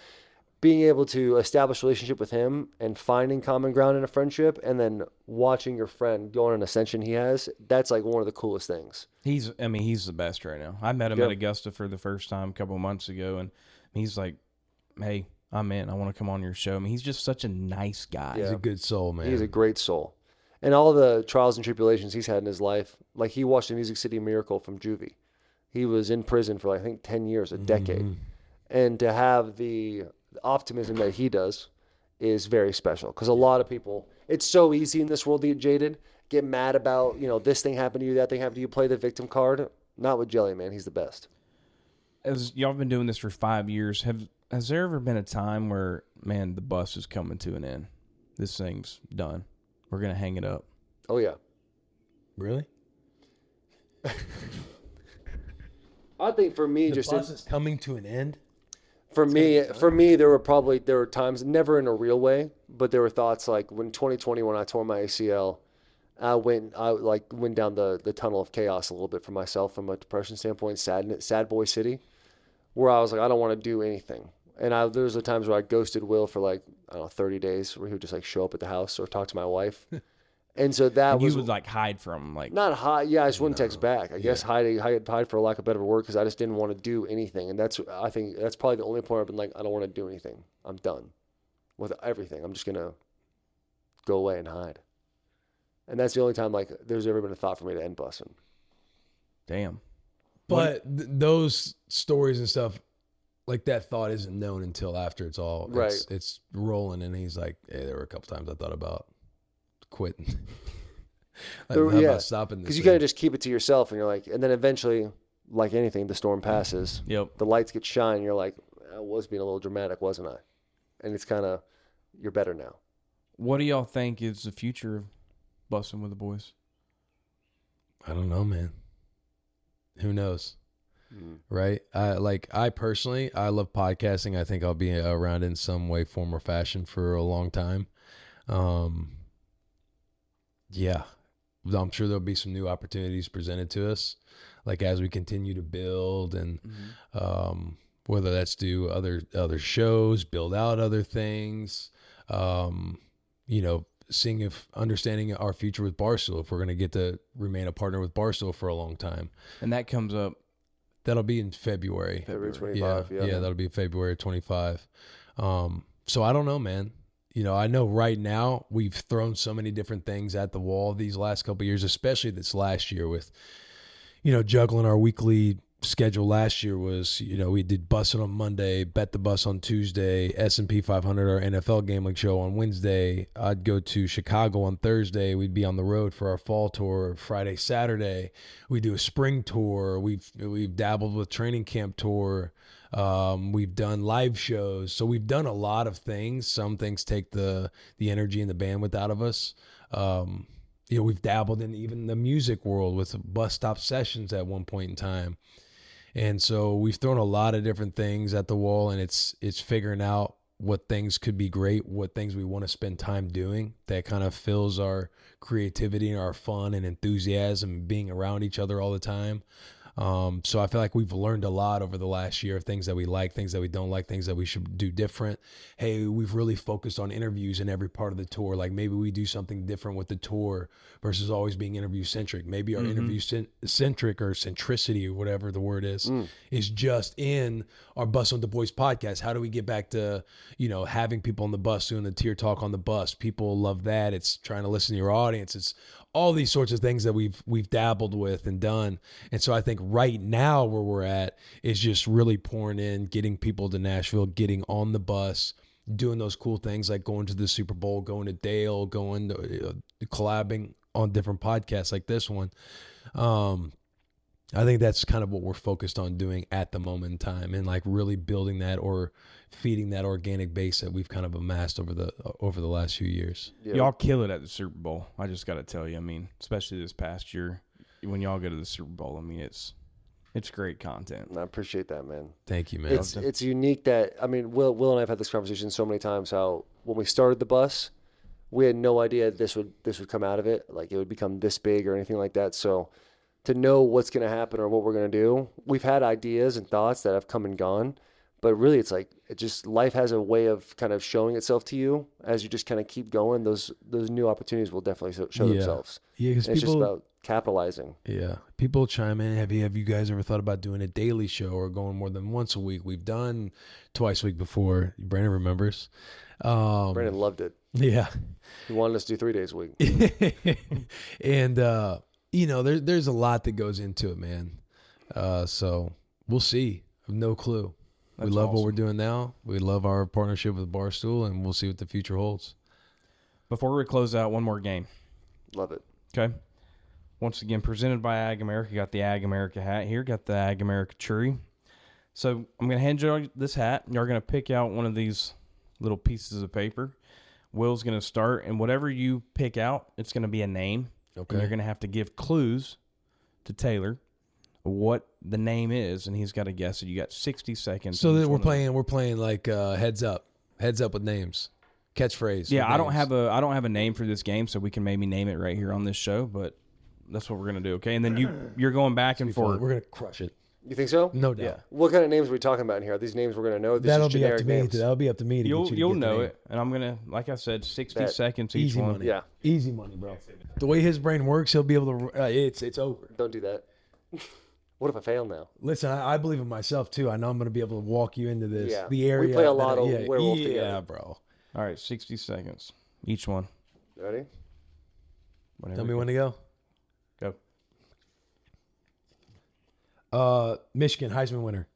being able to establish a relationship with him and finding common ground in a friendship, and then watching your friend go on an ascension he has, that's like one of the coolest things. He's the best right now. I met him Yep. at Augusta for the first time a couple of months ago, and he's like, "Hey, I'm in. I want to come on your show." I mean, he's just such a nice guy. He's a good soul, man. He's a great soul, and all the trials and tribulations he's had in his life, like he watched the Music City Miracle from Juvie. He was in prison for like, I think 10 years, a decade, and to have the optimism that he does is very special, because a lot of people, it's so easy in this world to get jaded, get mad about, this thing happened to you, that thing happened to you, play the victim card. Not with Jelly, man. He's the best. As y'all been doing this for 5 years, has there ever been a time where, man, the bus is coming to an end? This thing's done. We're gonna hang it up. Oh yeah. Really? I think for me, The bus is coming to an end. For me, there were times, never in a real way, but there were thoughts like when 2020, when I tore my ACL, I went down the tunnel of chaos a little bit for myself from a depression standpoint, sad boy city, where I was like, I don't want to do anything. And there was the times where I ghosted Will for like, I don't know, 30 days, where he would just like show up at the house or talk to my wife. And so that And was you would like hide from him, like not hide. Yeah, I just wouldn't text back. I guess hide for lack of a better word, because I just didn't want to do anything. And I think that's probably the only point I've been like, I don't want to do anything. I'm done with everything. I'm just gonna go away and hide. And that's the only time like there's ever been a thought for me to end Bussin. damn. But those stories and stuff, like that thought isn't known until after it's all Right. It's rolling, and he's like, "Hey, there were a couple times I thought about quitting." Like, how about stopping this? Because you thing? gotta just keep it to yourself, and you're like, and then eventually, like anything, the storm passes. Yep. The lights get shine. And you're like, I was being a little dramatic, wasn't I? And it's kind of, you're better now. What do y'all think is the future of Bussin' with the Boys? I don't know, man. Who knows? Right? I personally, I love podcasting. I think I'll be around in some way, form, or fashion for a long time. Yeah, I'm sure there'll be some new opportunities presented to us, like as we continue to build, and whether that's do other shows, build out other things, seeing if understanding our future with Barstool, if we're going to get to remain a partner with Barstool for a long time. And that comes up That'll be in February. February 25. Yeah. That'll be February 25. So I don't know, man. I know right now we've thrown so many different things at the wall these last couple of years, especially this last year with, juggling our weekly schedule. Last year was, we did Bussin' on Monday, Bet the Bus on Tuesday, S&P 500, our NFL gambling show on Wednesday. I'd go to Chicago on Thursday. We'd be on the road for our fall tour Friday, Saturday. We do a spring tour. We've dabbled with training camp tour. We've done live shows. So we've done a lot of things. Some things take the energy and the bandwidth out of us. We've dabbled in even the music world with bus stop sessions at one point in time. And so we've thrown a lot of different things at the wall, and it's figuring out what things could be great, what things we want to spend time doing that kind of fills our creativity and our fun and enthusiasm and being around each other all the time. So I feel like we've learned a lot over the last year of things that we like, things that we don't like, things that we should do different. Hey, we've really focused on interviews in every part of the tour. Like maybe we do something different with the tour versus always being interview centric. Maybe our interview centric or centricity or whatever the word is just in our Bus on the Boys podcast. How do we get back to, having people on the bus doing the tier talk on the bus? People love that. It's trying to listen to your audience. It's all these sorts of things that we've dabbled with and done. And so I think right now where we're at is just really pouring in, getting people to Nashville, getting on the bus, doing those cool things like going to the Super Bowl, going to Dale, going to collabing on different podcasts like this one. I think that's kind of what we're focused on doing at the moment in time, and like really building that or feeding that organic base that we've kind of amassed over the last few years. Yeah. Y'all kill it at the Super Bowl. I just got to tell you. I mean, especially this past year, when y'all go to the Super Bowl, I mean, it's great content. And I appreciate that, man. Thank you, man. It's unique that, I mean, Will and I have had this conversation so many times, how when we started the bus, we had no idea this would come out of it, like it would become this big or anything like that. So to know what's going to happen or what we're going to do, we've had ideas and thoughts that have come and gone, but really it's like, life has a way of kind of showing itself to you as you just kind of keep going. Those new opportunities will definitely show themselves. Yeah, because it's just about capitalizing. Yeah, people chime in. Have you guys ever thought about doing a daily show or going more than once a week? We've done twice a week before. Brandon remembers. Brandon loved it. Yeah, he wanted us to do 3 days a week. And there's a lot that goes into it, man. So we'll see. I have no clue. We love what we're doing now. We love our partnership with Barstool, and we'll see what the future holds. Before we close out, one more game. Love it. Okay. Once again, presented by AgAmerica. Got the AgAmerica hat here. Got the AgAmerica tree. So I'm going to hand you this hat. You're going to pick out one of these little pieces of paper. Will's going to start, and whatever you pick out, it's going to be a name. Okay. And you're going to have to give clues to Taylor what the name is, and he's got to guess it. You got 60 seconds. So that we're playing like heads up with names, catchphrase. Yeah, I don't have a name for this game, so we can maybe name it right here on this show. But that's what we're gonna do, okay? And then you're going back and forth. We're gonna crush it. You think so? No doubt. Yeah. What kind of names are we talking about in here? Are these names we're gonna know? That'll be up to me. That'll be up to me to You'll know it, and I'm gonna, like I said, 60 seconds each easy one. money. Yeah, easy money, bro. The way his brain works, he'll be able to. It's over. Don't do that. What if I fail now? Listen, I believe in myself too. I know I'm going to be able to walk you into this. Yeah. The area. We play a lot of werewolf together. Yeah, bro. All right, 60 seconds each one. Ready? Tell me when to go. Go. Michigan Heisman winner.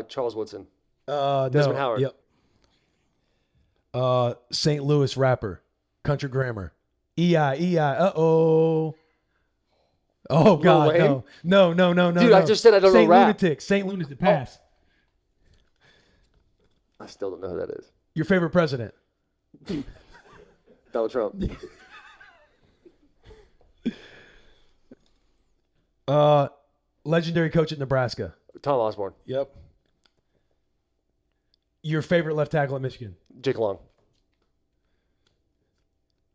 Charles Woodson. Desmond Howard. Yep. St. Louis rapper. Country grammar. EI. Uh-oh. Oh, God, Wayne? No. Dude, I just said I don't know rap. Saint Lunatic. Pass. I still don't know who that is. Your favorite president? Donald Trump. Legendary coach at Nebraska. Tom Osborne. Yep. Your favorite left tackle at Michigan? Jake Long.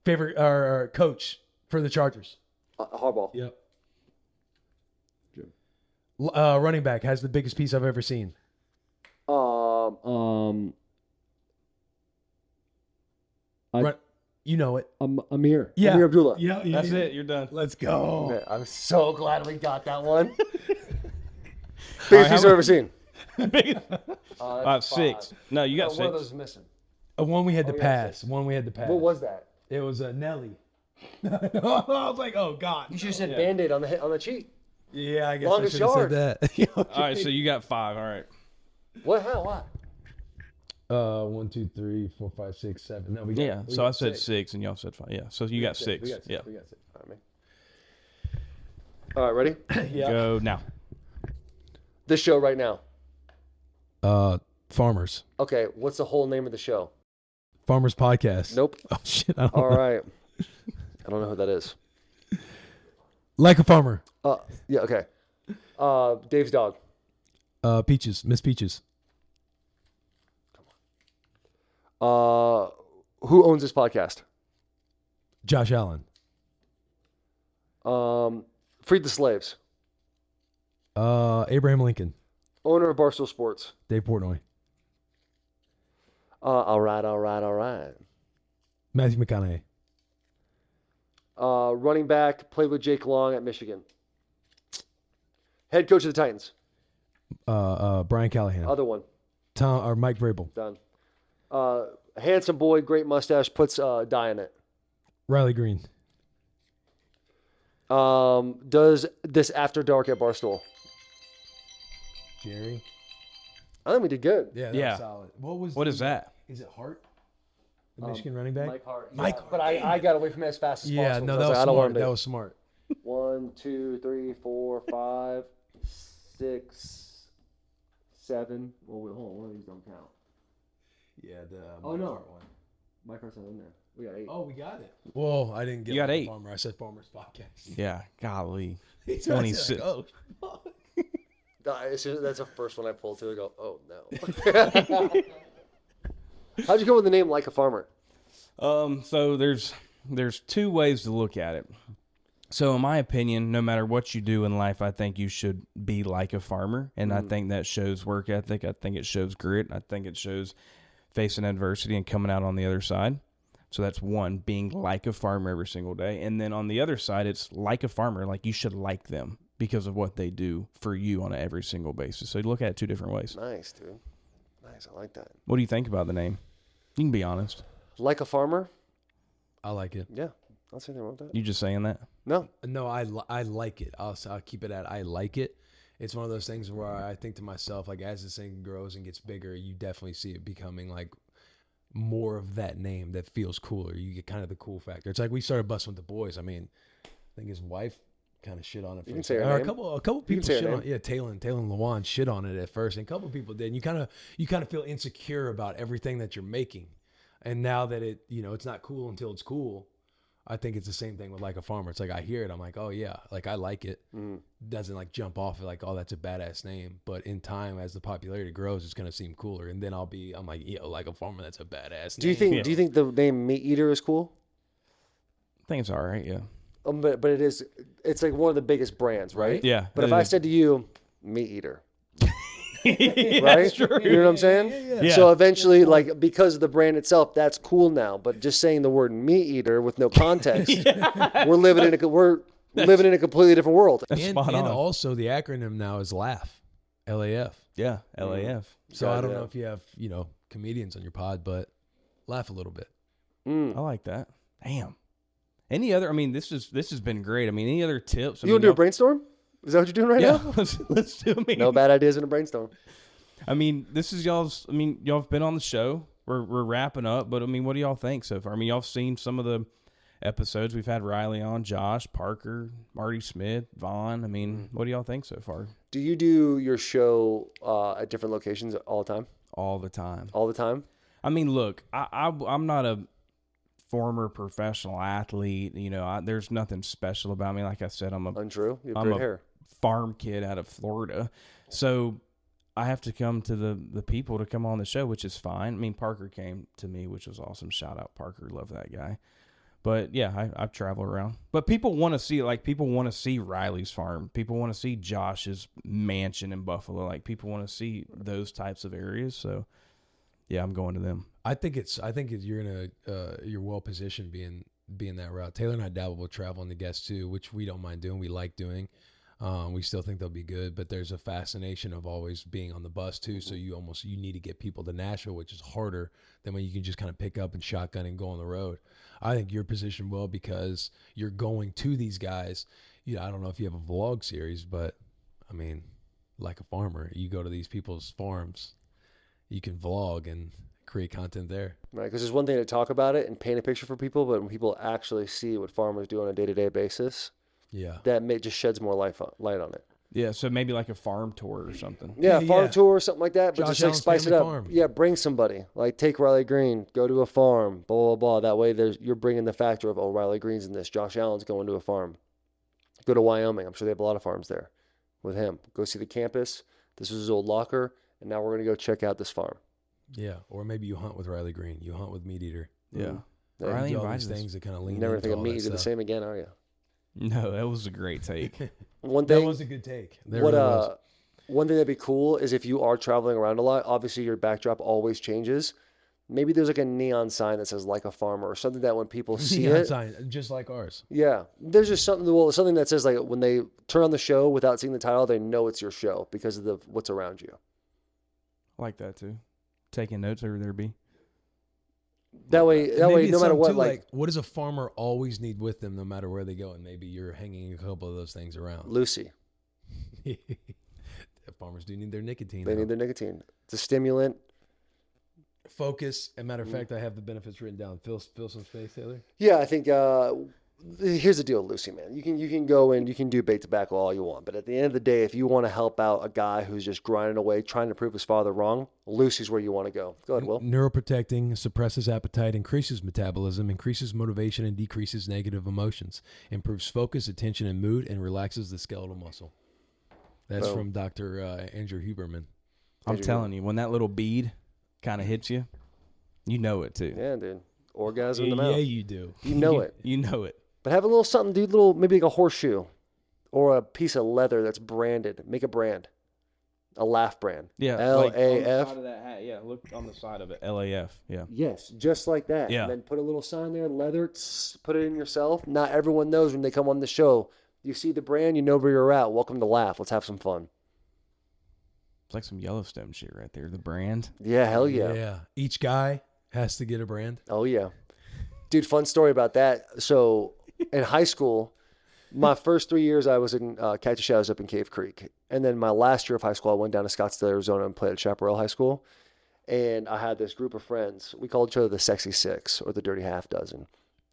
Favorite coach for the Chargers? Harbaugh. Yep. Running back has the biggest piece I've ever seen. You know it. Amir. Yeah. Amir Abdullah. Yeah. That's it. You're done. Let's go. Man, I'm so glad we got that one. Biggest piece I've ever seen. I have 6. No, you got 6. One of those is missing. One we had to yeah, pass. 6. One we had to pass. What was that? It was Nelly. I was like, oh, God. You should have said Band-Aid on the cheek. Yeah, I guess Longest I should have said that. All right, so you got 5. All right. What? How? What? 1, 2, 3, 4, 5, 6, 7. No, we got, So I said 6 and y'all said 5. Yeah. So you got 6. We got 6. Yeah. We got 6. All right, ready? Yeah. Go now. This show right now. Farmers. Okay, what's the whole name of the show? Farmers Podcast. Nope. Oh, shit. I don't All know. right. I don't know who that is. Like a Farmer. Yeah, okay. Dave's dog. Peaches. Miss Peaches. Who owns this podcast? Josh Allen. Freed the Slaves. Abraham Lincoln. Owner of Barstool Sports. Dave Portnoy. All right. Matthew McConaughey. Running back, played with Jake Long at Michigan. Head coach of the Titans. Brian Callahan. Other one. Mike Vrabel. Done. Handsome boy, great mustache, puts dye in it. Riley Green. Does this after dark at Barstool? Jerry. I think we did good. Yeah, Yeah. was solid. What is that? Is it Hart? The Michigan running back? Mike Hart. Mike Yeah, Hart. but I got away from it as fast as Yeah, possible. no, 'Cause I that was I don't want smart. him That to- was smart. 1, 2, 3, 4, 5, 6, 7. Well, wait, hold on. One of these don't count. Yeah, the Oh, no. one. Mike Hart's not in there. We got 8. Oh, we got it. Well, I didn't get You got Like 8. Farmer. I said Farmer's podcast. Yeah, golly. 26. 26. Oh, That's the first one I pulled to. I go, oh, no. How'd you go with the name Like a Farmer? So there's 2 ways to look at it. So in my opinion, no matter what you do in life, I think you should be like a farmer, and I think that shows work ethic. I think it shows grit. I think it shows facing adversity and coming out on the other side. So that's one, being like a farmer every single day. And then on the other side, it's like a farmer, like you should like them because of what they do for you on an every single basis. So you look at it 2 different ways. Nice, dude. Nice. I like that. What do you think about the name? You can be honest. Like a Farmer? I like it. Yeah. I'll say anything wrong with that. You just saying that? No. No, I like it. I'll keep it at I like it. It's one of those things where I think to myself, like, as this thing grows and gets bigger, you definitely see it becoming like more of that name that feels cooler. You get kind of the cool factor. It's like we started Bussin' with the Boys. I mean, I think his wife kind of shit on it. You can say her name. A couple people say her shit on name. it. Yeah, Taylor and Lewan shit on it at first, and a couple people did. And you kind of feel insecure about everything that you're making. And now that it's not cool until it's cool. I think it's the same thing with Like a Farmer. It's like I hear it, I'm like, oh yeah, like I like it. Doesn't like jump off it like, oh, that's a badass name. But in time, as the popularity grows, it's gonna seem cooler. And then I'm like, yo, Like a Farmer, that's a badass Do name. you think the name Meat Eater is cool? I think it's all right, yeah. But it's like one of the biggest brands, right? Yeah. But if I said to you, Meat Eater, right? You know what I'm saying? Yeah. So eventually, like, because of the brand itself, that's cool now. But just saying the word meat eater with no context, we're living in a completely different world. That's And spot on. also the acronym now is LAF, LAF. Yeah, LAF. So I don't Yeah. know if you have comedians on your pod, but laugh a little bit. I like that. Damn. Any other? I mean, this has been great. I mean, any other tips? You want to do a brainstorm? Is that what you're doing right Yeah, now? let's do it. No bad ideas in a brainstorm. I mean, this is y'all's. I mean, y'all have been on the show. We're wrapping up, but I mean, what do y'all think so far? I mean, y'all have seen some of the episodes. We've had Riley on, Josh, Parker, Marty Smith, Vaughn. I mean, what do y'all think so far? Do you do your show at different locations all the time? All the time. All the time? I mean, look, I'm not a former professional athlete. There's nothing special about me. Like I said, I'm Untrue. You have I'm great a hair. farm kid out of Florida. So I have to come to the people to come on the show, which is fine. I mean, Parker came to me, which was awesome. Shout out Parker. Love that guy. But yeah, I travel around. But people want to see, people want to see Riley's farm. People want to see Josh's mansion in Buffalo. Like, people want to see those types of areas. So yeah, I'm going to them. I think you're well positioned being that route. Taylor and I dabble with travel and the guests too, which we don't mind doing. We like doing. We still think they'll be good, but there's a fascination of always being on the bus too. So you need to get people to Nashville, which is harder than when you can just kind of pick up and shotgun and go on the road. I think you're positioned well because you're going to these guys. I don't know if you have a vlog series, but I mean, Like a Farmer, you go to these people's farms, you can vlog and create content there. Right, because there's one thing to talk about it and paint a picture for people, but when people actually see what farmers do on a day-to-day basis, Yeah. that just sheds more light on it. Yeah, so maybe like a farm tour or something. Yeah, Yeah, farm yeah. tour or something like that, but Josh just like Allen's spice it family up. farm. Yeah, bring somebody. Like take Riley Green, go to a farm, blah, blah, blah. That way you're bringing the factor of, oh, Riley Green's in this. Josh Allen's going to a farm. Go to Wyoming. I'm sure they have a lot of farms there with him. Go see the campus. This is his old locker, and now we're going to go check out this farm. Yeah. Or maybe you hunt with Riley Green. You hunt with Meat Eater. Yeah. Yeah, Riley You do all invited these us. things that kind of lean You never into think of all me that eating the stuff. same again, are you? No, that was a great take. One That thing, was a good take. There what really was. one thing that'd be cool is if you are traveling around a lot, obviously your backdrop always changes. Maybe there's like a neon sign that says "like a farmer" or something that when people see Neon it, sign, just like ours. yeah, there's just something that says like when they turn on the show without seeing the title, they know it's your show because of what's around you. I like that too. Taking notes over there, B. That way, Maybe no it's matter something what, too, like what does a farmer always need with them, no matter where they go? And maybe you're hanging a couple of those things around. Lucy, Farmers do need their nicotine. they though. need their nicotine. It's a stimulant. Focus. As a matter of fact, I have the benefits written down. Fill some space, Taylor. Yeah, I think here's the deal with Lucy, man. You can go and you can do bait tobacco all you want, but at the end of the day, if you want to help out a guy who's just grinding away trying to prove his father wrong, Lucy's where you want to go. Go ahead, Will. Neuroprotecting, suppresses appetite, increases metabolism, increases motivation, and decreases negative emotions. Improves focus, attention, and mood, and relaxes the skeletal muscle. That's Boom. from Dr. Andrew Huberman. I'm telling you, when that little bead kind of hits you, you know it too. Yeah, dude. Orgasm in the mouth. Yeah, you do. You know it. You know it. But have a little something, dude. Maybe like a horseshoe or a piece of leather that's branded. Make a brand. A laugh brand. Yeah. LAF. Like on the side of that hat. Yeah. Look on the side of it. LAF. Yeah. Yes, just like that. Yeah. And then put a little sign there, leather, put it in yourself. Not everyone knows when they come on the show. You see the brand, you know where you're at. Welcome to Laugh. Let's have some fun. It's like some Yellowstone shit right there. The brand. Yeah, hell yeah. Yeah. Each guy has to get a brand. Oh, yeah. Dude, fun story about that. So in high school, my first 3 years I was in Cactus Shadows up in Cave Creek. And then my last year of high school, I went down to Scottsdale, Arizona and played at Chaparral High School. And I had this group of friends. We called each other the Sexy Six or the Dirty Half Dozen.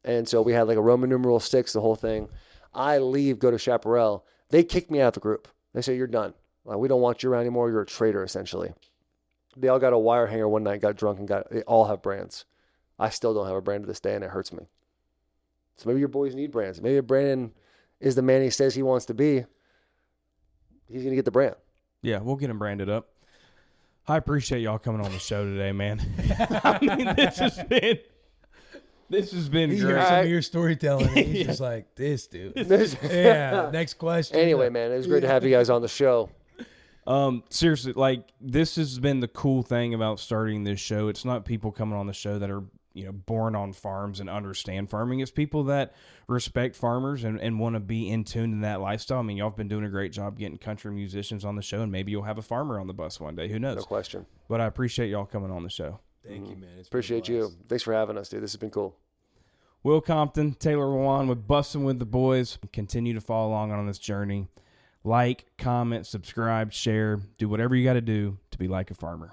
And so we had like a Roman numeral 6, the whole thing. I leave, go to Chaparral. They kick me out of the group. They say, you're done. Like, we don't want you around anymore. You're a traitor, essentially. They all got a wire hanger one night, got drunk, and they all have brands. I still don't have a brand to this day, and it hurts me. So maybe your boys need brands. Maybe Brandon is the man he says he wants to be. He's going to get the brand. Yeah, we'll get him branded up. I appreciate y'all coming on the show today, man. I mean, this has been He great. hears some of your storytelling. And he's just like, this dude. Yeah. Next question. Anyway, man, it was great to have you guys on the show. Seriously, like this has been the cool thing about starting this show. It's not people coming on the show that are, born on farms and understand farming. It's people that respect farmers and want to be in tune in that lifestyle. I mean, y'all have been doing a great job getting country musicians on the show, and maybe you'll have a farmer on the bus one day. Who knows? No question. But I appreciate y'all coming on the show. Thank you, man. It's been a Appreciate you. blast. Thanks for having us, dude. This has been cool. Will Compton, Taylor Lewan with Bussin' with the Boys. Continue to follow along on this journey. Like, comment, subscribe, share. Do whatever you got to do to be like a farmer.